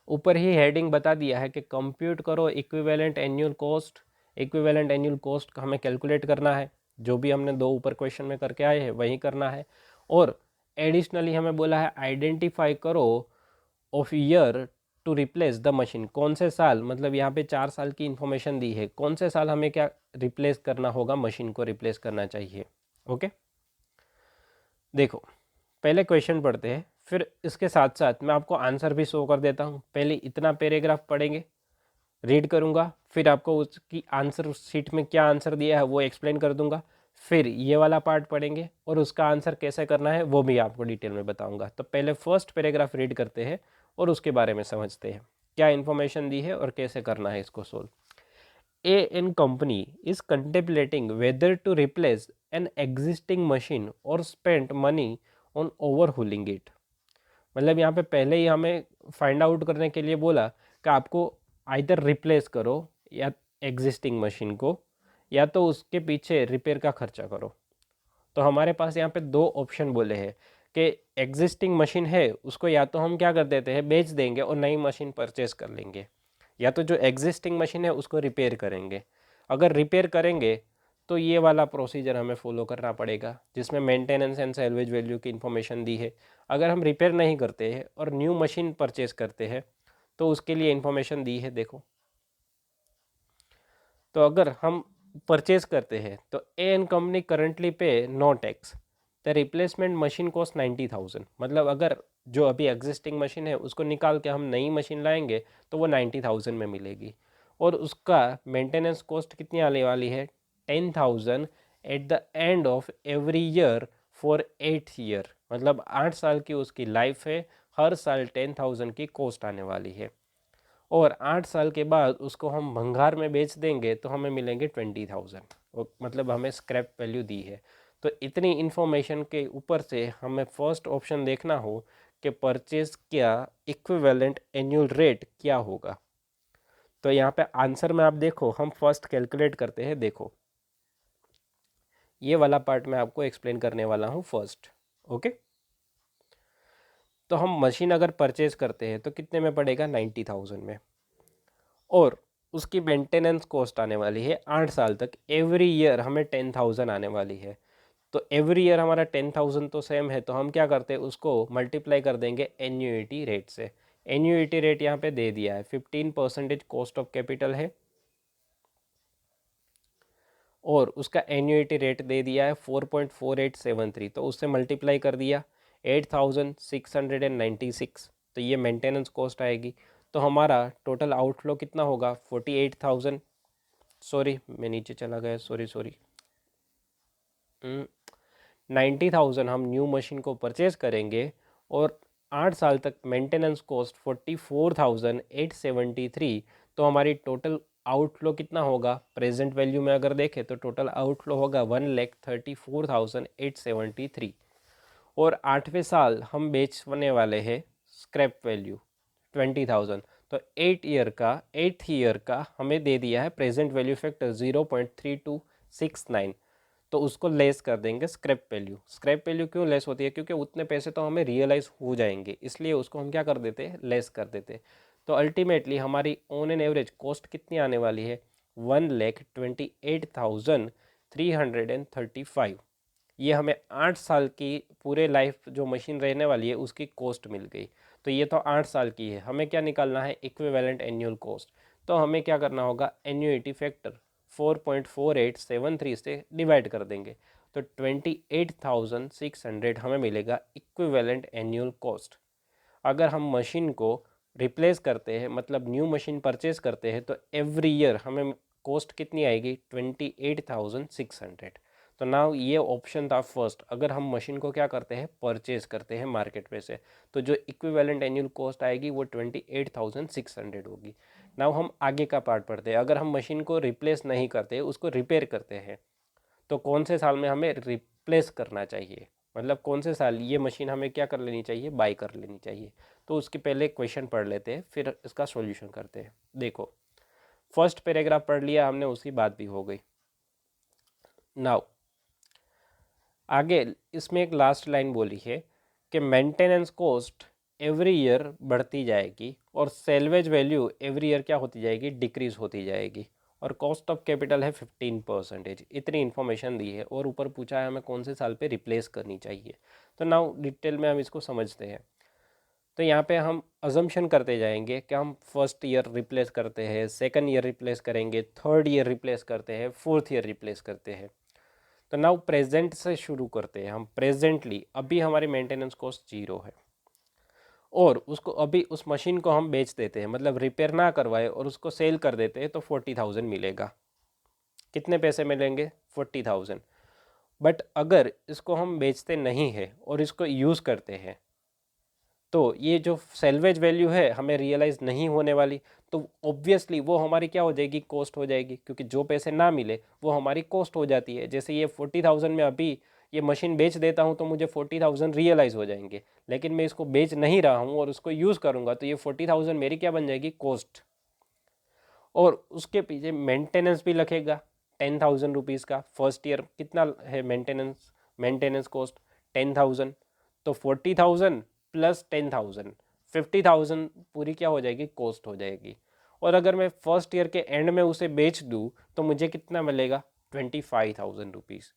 ऊपर ही हेडिंग बता दिया है कि कंप्यूट करो equivalent annual cost. Equivalent annual cost का हमें कैलकुलेट करना है, जो भी हमने दो ऊपर क्वेश्चन में करके आए हैं वही करना है। और एडिशनली हमें बोला है आइडेंटिफाई करो of year to replace the machine, कौन से साल, मतलब यहाँ पे 4 साल की इन्फॉर्मेशन दी है, कौन से साल हमें क्या रिप्लेस करना होगा, मशीन को रिप्लेस करना चाहिए। ओके, देखो पहले क्वेश्चन पढ़ते हैं, फिर इसके साथ साथ मैं आपको आंसर भी शो कर देता हूँ। पहले इतना पैराग्राफ पढ़ेंगे, रीड करूँगा, फिर आपको उसकी आंसर शीट में क्या आंसर दिया है वो एक्सप्लेन कर दूंगा, फिर ये वाला पार्ट पढ़ेंगे और उसका आंसर कैसे करना है वो भी आपको डिटेल में बताऊंगा। तो पहले फर्स्ट पैराग्राफ रीड करते हैं और उसके बारे में समझते हैं क्या इन्फॉर्मेशन दी है और कैसे करना है इसको solve. An company is contemplating whether to replace an existing machine or spend money on overhauling it. मतलब यहाँ पे पहले ही हमें फाइंड आउट करने के लिए बोला कि आपको आइदर रिप्लेस करो या एग्जिस्टिंग मशीन को, या तो उसके पीछे रिपेयर का खर्चा करो। तो हमारे पास यहाँ पे दो ऑप्शन बोले हैं कि एग्जिस्टिंग मशीन है उसको या तो हम क्या कर देते हैं बेच देंगे और नई मशीन परचेस कर लेंगे, या तो जो एग्जिस्टिंग मशीन है उसको रिपेयर करेंगे। अगर रिपेयर करेंगे तो ये वाला प्रोसीजर हमें फॉलो करना पड़ेगा जिसमें मेंटेनेंस एंड सैल्वेज वैल्यू की इन्फॉर्मेशन दी है। अगर हम रिपेयर नहीं करते हैं और न्यू मशीन परचेस करते हैं तो उसके लिए इन्फॉर्मेशन दी है, देखो। तो अगर हम परचेज करते हैं तो an company currently pay no tax the replacement machine cost 90,000। मतलब अगर जो अभी एग्जिस्टिंग मशीन है उसको निकाल के हम नई मशीन लाएंगे तो वो 90,000 में मिलेगी, और उसका मेंटेनेंस कॉस्ट कितनी आने वाली है 10,000 at the end of every year for 8 year. मतलब 8 साल की उसकी लाइफ है, हर साल 10,000 की कॉस्ट आने वाली है, और 8 साल के बाद उसको हम भंगार में बेच देंगे तो हमें मिलेंगे 20,000। मतलब हमें स्क्रैप वैल्यू दी है। तो इतनी इन्फॉर्मेशन के ऊपर से हमें फर्स्ट ऑप्शन देखना हो कि परचेज क्या इक्विवेलेंट एनुअल रेट क्या होगा। तो यहाँ पे आंसर में आप देखो, हम फर्स्ट कैलकुलेट करते हैं। देखो ये वाला पार्ट मैं आपको एक्सप्लेन करने वाला हूँ फर्स्ट। ओके, तो हम मशीन अगर परचेज करते हैं तो कितने में पड़ेगा 90,000 में, और उसकी मेंटेनेंस कॉस्ट आने वाली है 8 साल तक, एवरी ईयर हमें 10,000 आने वाली है। तो एवरी ईयर हमारा 10,000 तो सेम है, तो हम क्या करते हैं उसको मल्टीप्लाई कर देंगे एन्यूइटी रेट से। एन्यूइटी रेट यहाँ पे दे दिया है 15% कॉस्ट ऑफ कैपिटल है, और उसका एन्यूइटी रेट दे दिया है 4.4873, तो उससे मल्टीप्लाई कर दिया 8,696, तो ये मेंटेनेंस कॉस्ट आएगी। तो हमारा टोटल आउटफ्लो कितना होगा 48,000। सॉरी मैं नीचे चला गया, सॉरी सॉरी, 90,000 हम न्यू मशीन को परचेज करेंगे, और 8 साल तक मेंटेनेंस कॉस्ट 44,873। तो हमारी टोटल आउटफ्लो कितना होगा प्रेजेंट वैल्यू में अगर देखें तो टोटल आउटफ्लो होगा 1,34,873। और 8वें साल हम बेचने वाले हैं स्क्रैप वैल्यू 20,000। तो 8th ईयर का हमें दे दिया है प्रेजेंट वैल्यू फैक्टर 0.3269, तो उसको लेस कर देंगे स्क्रैप वैल्यू। स्क्रैप वैल्यू क्यों लेस होती है, क्योंकि उतने पैसे तो हमें रियलाइज हो जाएंगे, इसलिए उसको हम क्या कर देते हैं लेस कर देते हैं। तो अल्टीमेटली हमारी ऑन एन एवरेज कॉस्ट कितनी आने वाली है 1,28,335। ये हमें 8 साल की पूरे लाइफ जो मशीन रहने वाली है उसकी कॉस्ट मिल गई। तो ये तो 8 साल की है, हमें क्या निकालना है इक्विवेलेंट एनुअल कॉस्ट। तो हमें क्या करना होगा एन्यूइटी फैक्टर 4.4873 से डिवाइड कर देंगे, तो 28,600 हमें मिलेगा इक्विवेलेंट एनुअल कॉस्ट। अगर हम मशीन को रिप्लेस करते हैं मतलब न्यू मशीन परचेज करते हैं तो एवरी ईयर हमें कॉस्ट कितनी आएगी 28,600। तो नाउ ये ऑप्शन था फर्स्ट, अगर हम मशीन को क्या करते हैं परचेज करते हैं मार्केट में से, तो जो इक्विवेलेंट एनुअल कॉस्ट आएगी वो 28,600 होगी। नाउ हम आगे का पार्ट पढ़ते हैं, अगर हम मशीन को रिप्लेस नहीं करते उसको रिपेयर करते हैं तो कौन से साल में हमें रिप्लेस करना चाहिए, मतलब कौन से साल ये मशीन हमें क्या कर लेनी चाहिए बाय कर लेनी चाहिए। तो उसके पहले क्वेश्चन पढ़ लेते हैं फिर इसका सॉल्यूशन करते हैं। देखो फर्स्ट पैराग्राफ पढ़ लिया हमने, उसकी बात भी हो गई। नाउ आगे इसमें एक लास्ट लाइन बोली है कि मेंटेनेंस कॉस्ट एवरी ईयर बढ़ती जाएगी और सेल्वेज वैल्यू एवरी ईयर क्या होती जाएगी डिक्रीज होती जाएगी, और कॉस्ट ऑफ कैपिटल है 15%। इतनी इन्फॉर्मेशन दी है और ऊपर पूछा है हमें कौन से साल पे रिप्लेस करनी चाहिए। तो नाउ डिटेल में हम इसको समझते हैं। तो यहाँ पे हम अजम्पशन करते जाएंगे कि हम फर्स्ट ईयर रिप्लेस करते हैं, सेकंड ईयर रिप्लेस करेंगे, थर्ड ईयर रिप्लेस करते हैं, फोर्थ ईयर रिप्लेस करते हैं। तो नाउ प्रेजेंट से शुरू करते हैं हम। प्रेजेंटली अभी हमारी मेंटेनेंस कॉस्ट 0 है और उसको अभी उस मशीन को हम बेच देते हैं, मतलब रिपेयर ना करवाए और उसको सेल कर देते हैं, तो 40,000 मिलेगा। कितने पैसे मिलेंगे? 40,000। बट अगर इसको हम बेचते नहीं है और इसको यूज़ करते हैं तो ये जो सेल्वेज वैल्यू है हमें रियलाइज़ नहीं होने वाली, तो ऑब्वियसली वो हमारी क्या हो जाएगी? कॉस्ट हो जाएगी, क्योंकि जो पैसे ना मिले वो हमारी कॉस्ट हो जाती है। जैसे ये 40,000 में अभी ये मशीन बेच देता हूँ तो मुझे 40,000 रियलाइज़ हो जाएंगे, लेकिन मैं इसको बेच नहीं रहा हूँ और उसको यूज़ करूँगा तो ये 40,000 मेरी क्या बन जाएगी? कॉस्ट। और उसके पीछे मेंटेनेंस भी लगेगा 10,000 रुपीज़ का। फर्स्ट ईयर कितना है मेंटेनेंस? मेंटेनेंस कॉस्ट 10,000, तो 40,000 प्लस 10,000, 50,000 पूरी क्या हो जाएगी? कॉस्ट हो जाएगी। और अगर मैं फर्स्ट ईयर के एंड में उसे बेच दूँ तो मुझे कितना मिलेगा? 25,000 रुपीज़।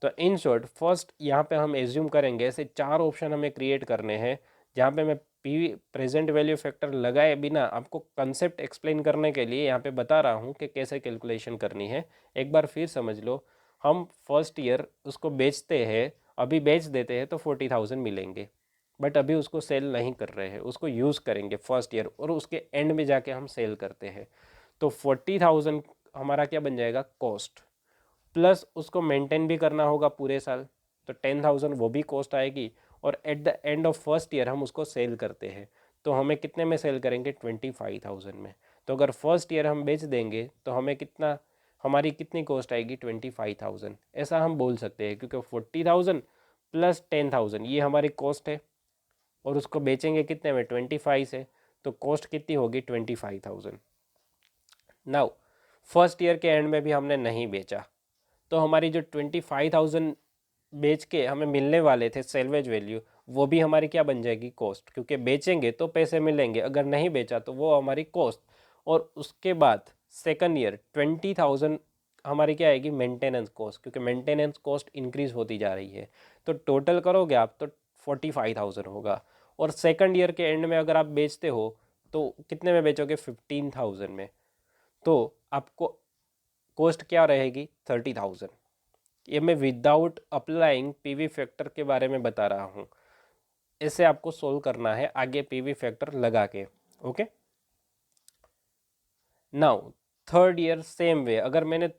तो इन शॉर्ट फर्स्ट यहाँ पे हम एज्यूम करेंगे, ऐसे 4 ऑप्शन हमें क्रिएट करने हैं जहाँ पे मैं पीवी प्रेजेंट वैल्यू फैक्टर लगाए बिना आपको कंसेप्ट एक्सप्लेन करने के लिए यहाँ पे बता रहा हूँ कि कैसे कैलकुलेशन करनी है। एक बार फिर समझ लो, हम फर्स्ट ईयर उसको बेचते हैं, अभी बेच देते हैं तो 40,000 मिलेंगे, बट अभी उसको सेल नहीं कर रहे हैं, उसको यूज़ करेंगे फर्स्ट ईयर और उसके एंड में जाके हम सेल करते हैं। तो 40,000 हमारा क्या बन जाएगा? कॉस्ट। प्लस उसको मेंटेन भी करना होगा पूरे साल, तो 10,000 वो भी कॉस्ट आएगी। और at the end of first year हम उसको सेल करते हैं, तो हमें कितने में सेल करेंगे? 25,000 में। तो अगर फर्स्ट ईयर हम बेच देंगे तो हमें कितना, हमारी कितनी कॉस्ट आएगी? 25,000। ऐसा हम बोल सकते हैं क्योंकि 40,000 प्लस 10,000 ये हमारी कॉस्ट है और उसको बेचेंगे कितने में? 25 से, तो कॉस्ट कितनी होगी? 25,000। नाउ फर्स्ट ईयर के एंड में भी हमने नहीं बेचा, तो हमारी जो 25,000 बेच के हमें मिलने वाले थे सेल्वेज वैल्यू, वो भी हमारी क्या बन जाएगी? कॉस्ट, क्योंकि बेचेंगे तो पैसे मिलेंगे, अगर नहीं बेचा तो वो हमारी कॉस्ट। और उसके बाद सेकंड ईयर 20,000 हमारी क्या आएगी? मेंटेनेंस कॉस्ट, क्योंकि मेंटेनेंस कॉस्ट इंक्रीज होती जा रही है। तो टोटल करोगे आप तो 45,000 होगा। और सेकंड ईयर के एंड में अगर आप बेचते हो तो कितने में बेचोगे? 15,000 में। तो आपको कॉस्ट क्या रहेगी? 30,000। ये मैं विदाउट अप्लाइंग पीवी फैक्टर के बारे में बता रहा हूँ। ऐसे आपको सोल्व करना है आगे पीवी फैक्टर लगा के। Okay, now third year same way, अगर मैंने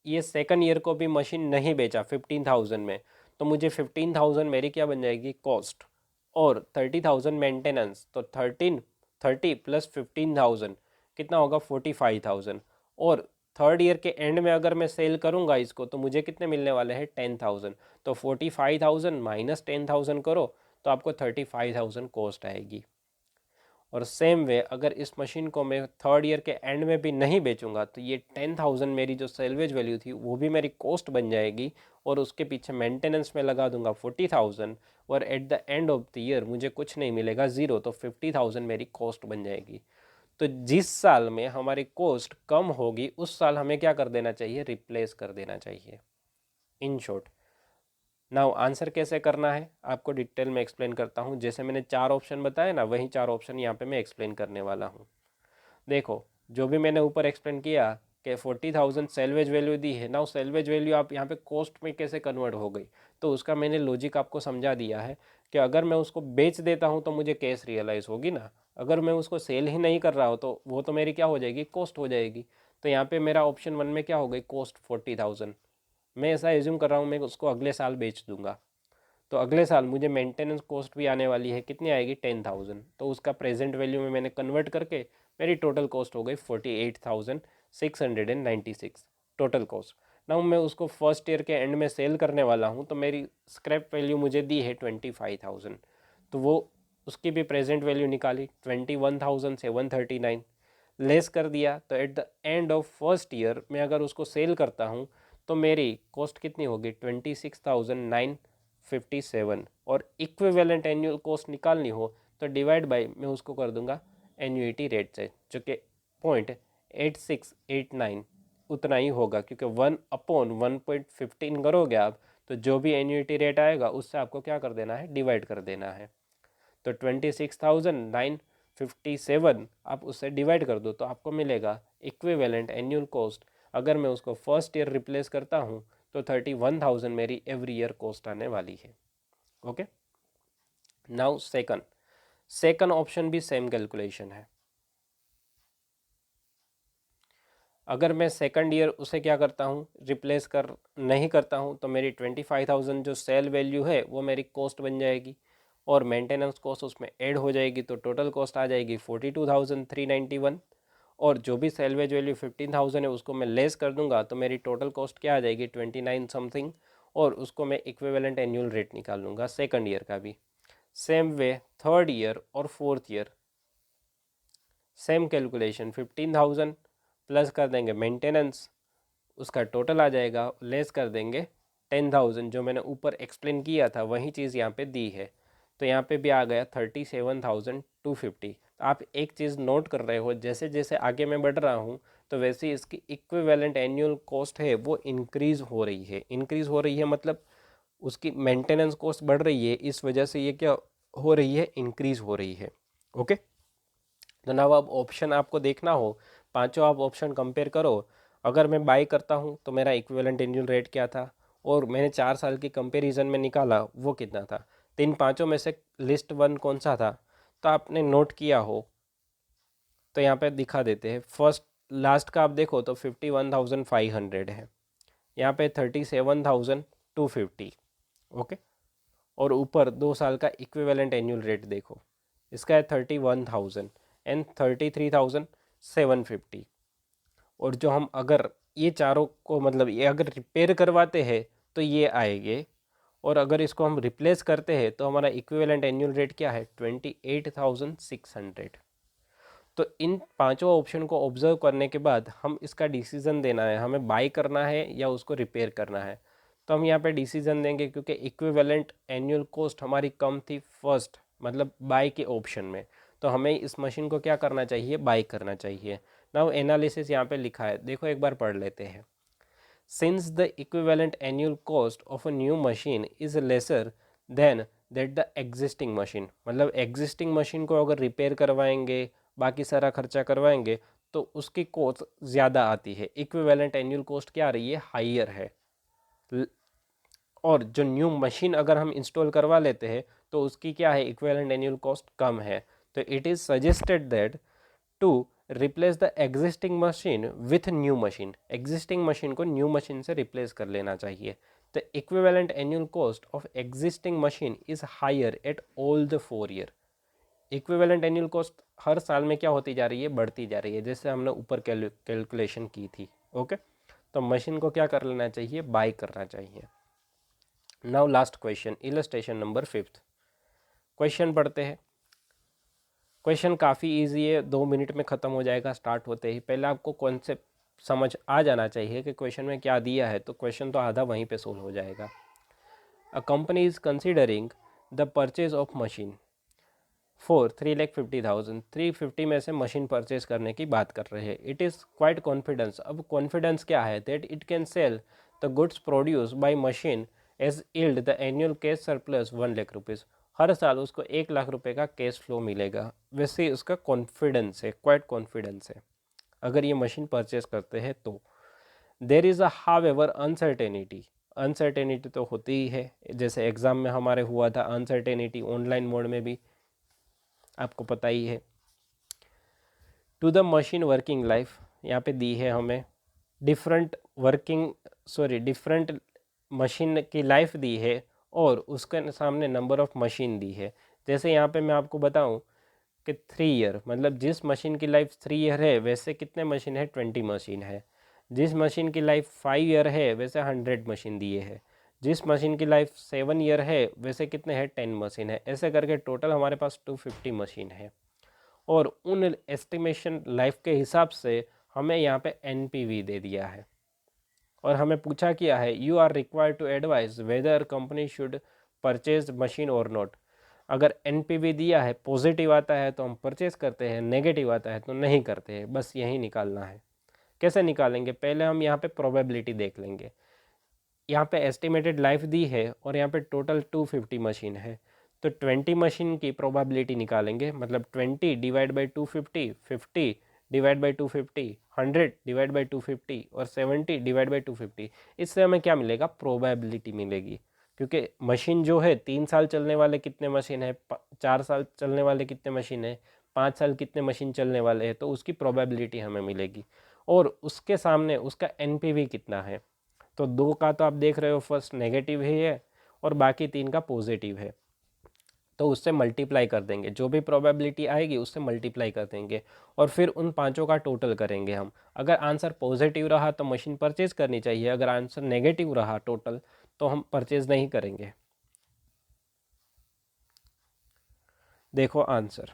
ये सेकंड ईयर को भी मशीन नहीं बेचा 15,000 में, तो मुझे 15,000 मेरी क्या बन जाएगी? कॉस्ट। और 30,000 मेंटेनेंस, तो 30 प्लस 15,000 कितना होगा? 45,000। और थर्ड ईयर के एंड में अगर मैं सेल करूंगा इसको तो मुझे कितने मिलने वाले हैं? 10,000। तो 45,000 माइनस 10,000 करो तो आपको 35,000 कॉस्ट आएगी। और सेम वे अगर इस मशीन को मैं थर्ड ईयर के एंड में भी नहीं बेचूंगा तो ये 10,000 मेरी जो सेल्वेज वैल्यू थी वो भी मेरी कॉस्ट बन जाएगी, और उसके पीछे मेंटेनेंस में लगा दूंगा 40,000, और at the end of the year मुझे कुछ नहीं मिलेगा, ज़ीरो, तो 50,000 मेरी कॉस्ट बन जाएगी। तो जिस साल में हमारी कॉस्ट कम होगी उस साल हमें क्या कर देना चाहिए? रिप्लेस कर देना चाहिए। इन शॉर्ट, नाउ आंसर कैसे करना है आपको डिटेल में एक्सप्लेन करता हूँ। जैसे मैंने 4 ऑप्शन बताए ना, वही 4 ऑप्शन यहाँ पे मैं एक्सप्लेन करने वाला हूँ। देखो, जो भी मैंने ऊपर एक्सप्लेन किया कि 40,000 सेल्वेज वैल्यू दी है, नाउ सेल्वेज वैल्यू आप यहाँ पे कॉस्ट में कैसे कन्वर्ट हो गई, तो उसका मैंने लॉजिक आपको समझा दिया है कि अगर मैं उसको बेच देता हूँ तो मुझे कैश रियलाइज़ होगी ना, अगर मैं उसको सेल ही नहीं कर रहा हूँ तो वो तो मेरी क्या हो जाएगी? कॉस्ट हो जाएगी। तो यहाँ पे मेरा ऑप्शन 1 में क्या हो गई? कॉस्ट 40,000। मैं ऐसा एज्यूम कर रहा हूँ मैं उसको अगले साल बेच दूंगा, तो अगले साल मुझे मेंटेनेंस कॉस्ट भी आने वाली है, कितनी आएगी? 10,000। तो उसका प्रेजेंट वैल्यू में मैंने कन्वर्ट करके मेरी टोटल कॉस्ट हो गई 48,696 टोटल कॉस्ट। नाउ मैं उसको फर्स्ट ईयर के एंड में सेल करने वाला हूँ तो मेरी स्क्रैप वैल्यू मुझे दी है 25,000, तो वो उसकी भी प्रेजेंट वैल्यू निकाली 21,739, लेस कर दिया, तो at the end of first year मैं अगर उसको सेल करता हूँ तो मेरी कॉस्ट कितनी होगी? 26,957। और इक्विवेलेंट एनुअल कॉस्ट निकालनी हो तो डिवाइड बाय मैं उसको कर दूंगा एन्यूइटी रेट से, जो कि 0.8689 उतना ही होगा, क्योंकि 1/1.15 करोगे आप तो जो भी एन्यूइटी रेट आएगा उससे आपको क्या कर देना है? डिवाइड कर देना है। तो 26,957 आप उससे डिवाइड कर दो तो आपको मिलेगा इक्विवेलेंट एनुअल कॉस्ट। अगर मैं उसको फर्स्ट ईयर रिप्लेस करता हूँ तो 31,000 मेरी एवरी ईयर कॉस्ट आने वाली है। ओके, नाउ सेकंड ऑप्शन भी सेम कैलकुलेशन है। अगर मैं सेकंड ईयर उसे क्या करता हूँ, रिप्लेस कर नहीं करता हूँ, तो मेरी 25,000 जो सेल वैल्यू है वो मेरी कॉस्ट बन जाएगी और मेंटेनेंस कॉस्ट उसमें ऐड हो जाएगी, तो टोटल कॉस्ट आ जाएगी 42,391। और जो भी सेलवेज वैल्यू 15,000 है उसको मैं लेस कर दूंगा तो मेरी टोटल कॉस्ट क्या आ जाएगी 29 समथिंग, और उसको मैं इक्विवेलेंट एनुअल रेट निकाल लूँगा सेकंड ईयर का भी। सेम वे थर्ड ईयर और fourth year same calculation, 15,000 plus कर देंगे मेंटेनेंस, उसका टोटल आ जाएगा, लेस कर देंगे 10,000 जो मैंने ऊपर एक्सप्लेन किया था वही चीज़ यहाँ पे दी है, तो यहाँ पे भी आ गया 37,250। आप एक चीज़ नोट कर रहे हो, जैसे जैसे आगे मैं बढ़ रहा हूँ तो वैसे ही इसकी इक्विवेलेंट एनुअल कॉस्ट है वो इंक्रीज़ हो रही है। इंक्रीज़ हो रही है मतलब उसकी मेंटेनेंस कॉस्ट बढ़ रही है, इस वजह से ये क्या हो रही है, इंक्रीज़ हो रही है। ओके, तो ना अब ऑप्शन आपको देखना हो, पांचों आप ऑप्शन कंपेयर करो। अगर मैं बाई करता हूँ तो मेरा इक्विवेलेंट एनुअल रेट क्या था, और मैंने 4 साल की कंपैरिजन में निकाला वो कितना था, तो इन पांचों में से लिस्ट वन कौन सा था, तो आपने नोट किया हो तो यहाँ पे दिखा देते हैं। फर्स्ट लास्ट का आप देखो तो 51,500 है, यहाँ पे 37,250। ओके, और ऊपर 2 साल का इक्विवेलेंट एनुअल रेट देखो, इसका है 31,000 एंड 33,750। और जो हम अगर ये चारों को मतलब ये अगर रिपेयर करवाते हैं तो ये आएंगे, और अगर इसको हम रिप्लेस करते हैं तो हमारा इक्विवेलेंट एनुअल रेट क्या है 28,600। तो इन पांचों ऑप्शन को ऑब्जर्व करने के बाद हम इसका डिसीजन देना है, हमें बाय करना है या उसको रिपेयर करना है। तो हम यहाँ पे डिसीजन देंगे क्योंकि इक्विवेलेंट एनुअल कॉस्ट हमारी कम थी फर्स्ट मतलब बाय के ऑप्शन में, तो हमें इस मशीन को क्या करना चाहिए, बाय करना चाहिए। नाउ एनालिसिस यहाँ पे लिखा है, देखो एक बार पढ़ लेते हैं। Since the equivalent annual cost of a new machine is lesser than that the existing machine, मतलब existing machine को अगर रिपेयर करवाएंगे बाकी सारा खर्चा करवाएंगे तो उसकी कॉस्ट ज़्यादा आती है, इक्विवेलेंट एनुअल कॉस्ट क्या आ रही है, हाइयर है। और जो न्यू मशीन अगर हम इंस्टॉल करवा लेते हैं तो उसकी क्या है, इक्विवेलेंट एनुअल कॉस्ट कम है। तो it is suggested that to replace the existing machine with new machine, existing machine को न्यू मशीन से रिप्लेस कर लेना चाहिए। The equivalent annual cost of existing machine is higher at all the 4 year. Equivalent annual cost हर साल में क्या होती जा रही है, बढ़ती जा रही है, जैसे हमने ऊपर कैलकुलेशन की थी। ओके, तो मशीन को क्या कर लेना चाहिए, बाय करना चाहिए। Now last question, illustration number 5। Question पढ़ते हैं। क्वेश्चन काफ़ी इजी है, 2 मिनट में ख़त्म हो जाएगा स्टार्ट होते ही। पहले आपको कॉन्सेप्ट समझ आ जाना चाहिए कि क्वेश्चन में क्या दिया है, तो क्वेश्चन तो आधा वहीं पे सोल्व हो जाएगा। A company is considering the purchase of machine for 3,50,000, 350 में से मशीन परचेज करने की बात कर रहे हैं। इट इज़ क्वाइट कॉन्फिडेंस, अब कॉन्फिडेंस क्या है, that it can sell the goods produce by machine as yield the annual cash surplus 1,00,000 rupees. हर साल उसको 1,00,000 रुपये का कैश फ्लो मिलेगा, वैसे उसका कॉन्फिडेंस है, क्वाइट कॉन्फिडेंस है अगर ये मशीन परचेज करते हैं तो। There is a however uncertainty, uncertainty तो होती ही है, जैसे एग्ज़ाम में हमारे हुआ था अनसर्टेनिटी, ऑनलाइन मोड में भी आपको पता ही है। To the machine working life यहाँ पे दी है हमें, डिफरेंट मशीन की लाइफ दी है, और उसके सामने नंबर ऑफ मशीन दी है। जैसे यहाँ पे मैं आपको बताऊँ कि 3 ईयर मतलब जिस मशीन की लाइफ 3 ईयर है वैसे कितने मशीन है, 20 मशीन है। जिस मशीन की लाइफ 5 ईयर है वैसे 100 मशीन दिए है। जिस मशीन की लाइफ 7 ईयर है वैसे कितने हैं, 10 मशीन है। ऐसे करके टोटल हमारे पास 250 मशीन है, और उन एस्टिमेशन लाइफ के हिसाब से हमें यहाँ पे एनपीवी दे दिया है, और हमें पूछा किया है you are required to advise whether company should purchase machine or not. अगर एनपीवी दिया है, पॉजिटिव आता है तो हम परचेज करते हैं, नेगेटिव आता है तो नहीं करते हैं, बस यही निकालना है। कैसे निकालेंगे, पहले हम यहाँ पे प्रोबेबिलिटी देख लेंगे। यहाँ पे एस्टिमेटेड लाइफ दी है और यहाँ पे टोटल 250 मशीन है, तो 20 मशीन की प्रोबेबिलिटी निकालेंगे, मतलब 20 divide by 250, 50 divide by 250, 100 divide by 250 और 70 डिवाइड बाई 250। इससे हमें क्या मिलेगा, प्रोबेबिलिटी मिलेगी। क्योंकि मशीन जो है 3 साल चलने वाले कितने मशीन है, 4 साल चलने वाले कितने मशीन है, 5 साल कितने मशीन चलने वाले हैं, तो उसकी प्रोबेबिलिटी हमें मिलेगी। और उसके सामने उसका एनपीवी कितना है, तो 2 का तो आप देख रहे हो फर्स्ट नेगेटिव ही है और बाकी 3 का पॉजिटिव है, तो उससे मल्टीप्लाई कर देंगे, जो भी प्रोबेबिलिटी आएगी उससे मल्टीप्लाई कर देंगे और फिर उन पांचों का टोटल करेंगे हम। अगर आंसर पॉजिटिव रहा तो मशीन परचेज करनी चाहिए, अगर आंसर नेगेटिव रहा टोटल तो हम परचेज नहीं करेंगे। देखो आंसर,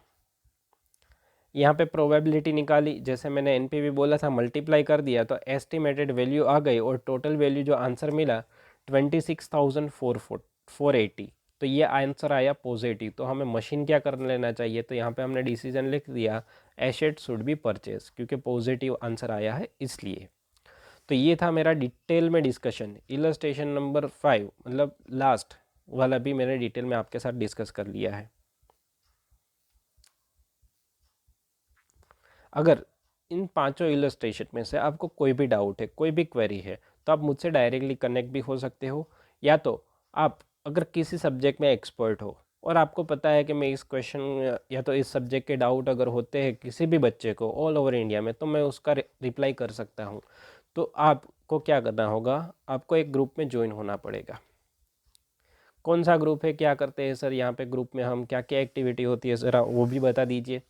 यहाँ पे प्रोबेबिलिटी निकाली, जैसे मैंने एनपीवी बोला था मल्टीप्लाई कर दिया तो एस्टिमेटेड वैल्यू आ गई और टोटल वैल्यू जो आंसर मिला 26,480। तो ये आंसर आया पॉजिटिव। तो हमें मशीन क्या कर लेना चाहिए, तो यहाँ पे हमने डिसीजन लिख दिया एसेट शुड बी परचेज, क्योंकि पॉजिटिव आंसर आया है इसलिए। तो ये था मेरा डिटेल में डिस्कशन। इलस्ट्रेशन नंबर 5 मतलब लास्ट वाला भी मैंने डिटेल में आपके साथ डिस्कस कर लिया है। अगर इन पांचों इलस्ट्रेशन में से आपको कोई भी डाउट है, कोई भी क्वेरी है, तो आप मुझसे डायरेक्टली कनेक्ट भी हो सकते हो, या तो आप अगर किसी सब्जेक्ट में एक्सपर्ट हो और आपको पता है कि मैं इस क्वेश्चन या तो इस सब्जेक्ट के डाउट अगर होते हैं किसी भी बच्चे को ऑल ओवर इंडिया में, तो मैं उसका रिप्लाई कर सकता हूँ। तो आपको क्या करना होगा, आपको एक ग्रुप में ज्वाइन होना पड़ेगा। कौन सा ग्रुप है, क्या करते हैं सर यहाँ पे ग्रुप में, हम क्या क्या एक्टिविटी होती है ज़रा वो भी बता दीजिए।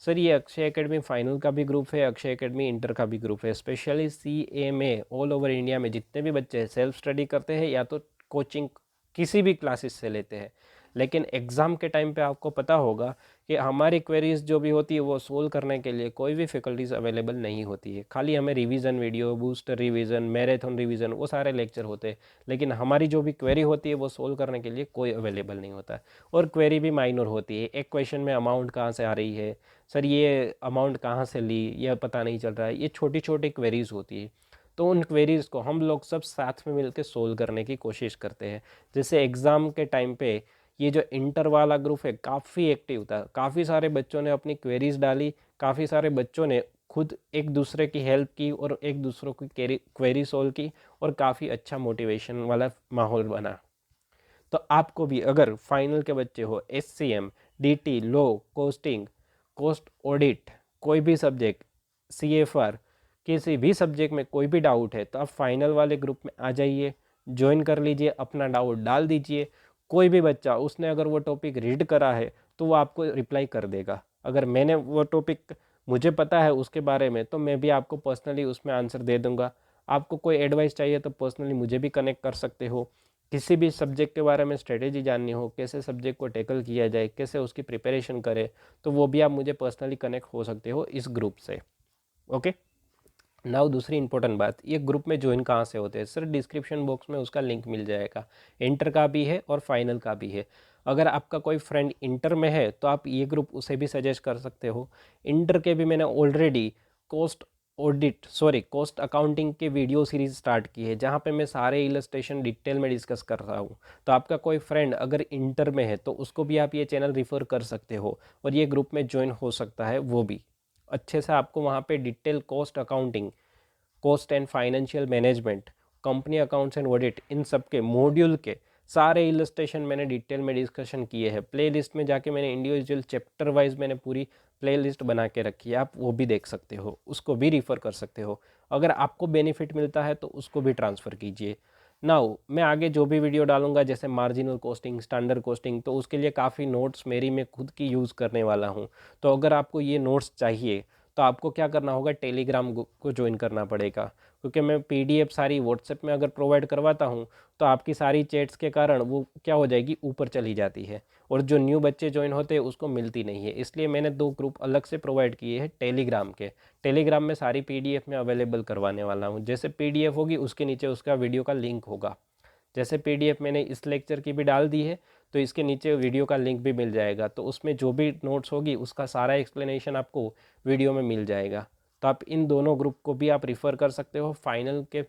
सर ये अक्षय एकेडमी फाइनल का भी ग्रुप है, अक्षय एकेडमी इंटर का भी ग्रुप है। Specially CA all over India में जितने भी बच्चे सेल्फ स्टडी करते हैं या तो कोचिंग किसी भी क्लासेस से लेते हैं, लेकिन एग्ज़ाम के टाइम पे आपको पता होगा कि हमारी क्वेरीज जो भी होती है वो सोल्व करने के लिए कोई भी फैकल्टीज़ अवेलेबल नहीं होती है। खाली हमें revision video, booster revision, marathon revision वो सारे लेक्चर होते हैं, लेकिन हमारी जो भी क्वेरी होती है वो सोल्व करने के लिए कोई अवेलेबल नहीं होता है। और क्वेरी भी माइनर होती है, एक क्वेश्चन में अमाउंट कहाँ से आ रही है, सर ये अमाउंट कहाँ से ली ये पता नहीं चल रहा है, ये छोटी छोटी क्वेरीज होती है। तो उन क्वेरीज को हम लोग सब साथ में मिलकर सोल्व करने की कोशिश करते हैं। जैसे एग्ज़ाम के टाइम पे ये जो इंटर वाला ग्रुप है काफ़ी एक्टिव था, काफ़ी सारे बच्चों ने अपनी क्वेरीज डाली, काफ़ी सारे बच्चों ने खुद एक दूसरे की हेल्प की और एक दूसरों की क्वेरी सोल्व की और काफ़ी अच्छा मोटिवेशन वाला माहौल बना। तो आपको भी अगर फाइनल के बच्चे हो, SCM, DT, लो, कोस्टिंग, कोस्ट ऑडिट, कोई भी सब्जेक्ट, CFR, किसी भी सब्जेक्ट में कोई भी डाउट है तो आप फाइनल वाले ग्रुप में आ जाइए, ज्वाइन कर लीजिए, अपना डाउट डाल दीजिए। कोई भी बच्चा उसने अगर वो टॉपिक रीड करा है तो वो आपको रिप्लाई कर देगा। अगर मैंने वो टॉपिक मुझे पता है उसके बारे में तो मैं भी आपको पर्सनली उसमें आंसर दे दूंगा। आपको कोई एडवाइस चाहिए तो पर्सनली मुझे भी कनेक्ट कर सकते हो। किसी भी सब्जेक्ट के बारे में स्ट्रेटेजी जाननी हो, कैसे सब्जेक्ट को टैकल किया जाए, कैसे उसकी प्रिपरेशन करें, तो वो भी आप मुझे पर्सनली कनेक्ट हो सकते हो इस ग्रुप से। ओके, नाउ दूसरी इंपॉर्टेंट बात, ये ग्रुप में ज्वाइन कहाँ से होते हैं सर, डिस्क्रिप्शन बॉक्स में उसका लिंक मिल जाएगा। इंटर का भी है और फाइनल का भी है। अगर आपका कोई फ्रेंड इंटर में है तो आप ये ग्रुप उसे भी सजेस्ट कर सकते हो। इंटर के भी मैंने ऑलरेडी कॉस्ट अकाउंटिंग के वीडियो सीरीज स्टार्ट की है, जहाँ पे मैं सारे इलस्ट्रेशन डिटेल में डिस्कस कर रहा हूँ। तो आपका कोई फ्रेंड अगर इंटर में है तो उसको भी आप ये चैनल रिफ़र कर सकते हो और ये ग्रुप में ज्वाइन हो सकता है। वो भी अच्छे से आपको वहाँ पे detail cost accounting, cost and financial management, company accounts and audit, इन सब के मॉड्यूल के सारे इलस्ट्रेशन मैंने डिटेल में डिस्कशन किए हैं। प्लेलिस्ट में जाके मैंने इंडिविजुअल चैप्टर वाइज मैंने पूरी प्लेलिस्ट बना के रखी है, आप वो भी देख सकते हो, उसको भी रिफ़र कर सकते हो। अगर आपको बेनिफिट मिलता है तो उसको भी ट्रांसफ़र कीजिए। नाउ मैं आगे जो भी वीडियो डालूंगा जैसे मार्जिनल कॉस्टिंग, स्टैंडर्ड कॉस्टिंग, तो उसके लिए काफ़ी नोट्स मेरी मैं खुद की यूज़ करने वाला हूँ। तो अगर आपको ये नोट्स चाहिए तो आपको क्या करना होगा, टेलीग्राम को ज्वाइन करना पड़ेगा, क्योंकि मैं PDF सारी व्हाट्सएप में अगर प्रोवाइड करवाता हूँ तो आपकी सारी चैट्स के कारण वो क्या हो जाएगी, ऊपर चली जाती है और जो न्यू बच्चे ज्वाइन होते हैं उसको मिलती नहीं है। इसलिए मैंने 2 ग्रुप अलग से प्रोवाइड किए हैं टेलीग्राम के। टेलीग्राम में सारी PDF में अवेलेबल करवाने वाला हूँ। जैसे PDF होगी उसके नीचे उसका वीडियो का लिंक होगा। जैसे PDF मैंने इस लेक्चर की भी डाल दी है तो इसके नीचे वीडियो का लिंक भी मिल जाएगा, तो उसमें जो भी नोट्स होगी उसका सारा एक्सप्लेनेशन आपको वीडियो में मिल जाएगा। तो आप इन दोनों ग्रुप को भी आप रिफ़र कर सकते हो। फाइनल के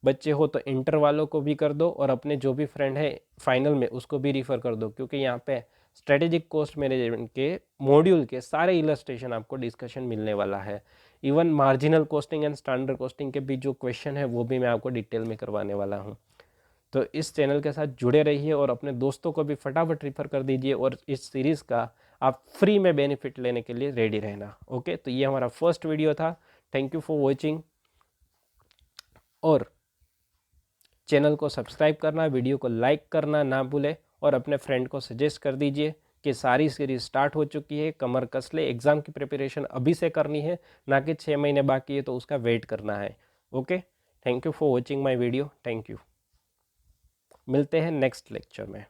बच्चे हो तो इंटर वालों को भी कर दो और अपने जो भी फ्रेंड है फाइनल में उसको भी रिफ़र कर दो, क्योंकि यहाँ पे स्ट्रेटेजिक कॉस्ट मैनेजमेंट के मॉड्यूल के सारे इलस्ट्रेशन आपको डिस्कशन मिलने वाला है। Even marginal costing and standard costing के भी जो क्वेश्चन है वो भी मैं आपको डिटेल में करवाने वाला हूँ। तो इस चैनल के साथ जुड़े रहिए और अपने दोस्तों को भी फटाफट रिफ़र कर दीजिए और इस सीरीज़ का आप फ्री में बेनिफिट लेने के लिए रेडी रहना। ओके, तो ये हमारा फर्स्ट वीडियो था। थैंक यू फॉर वॉचिंग और चैनल को सब्सक्राइब करना, वीडियो को लाइक करना ना भूलें और अपने फ्रेंड को सजेस्ट कर दीजिए कि सारी सीरीज स्टार्ट हो चुकी है, कमर कस ले, एग्ज़ाम की प्रिपरेशन अभी से करनी है, ना कि 6 महीने बाकी है तो उसका वेट करना है। Okay, thank you for watching my video. Thank you. मिलते हैं नेक्स्ट लेक्चर में।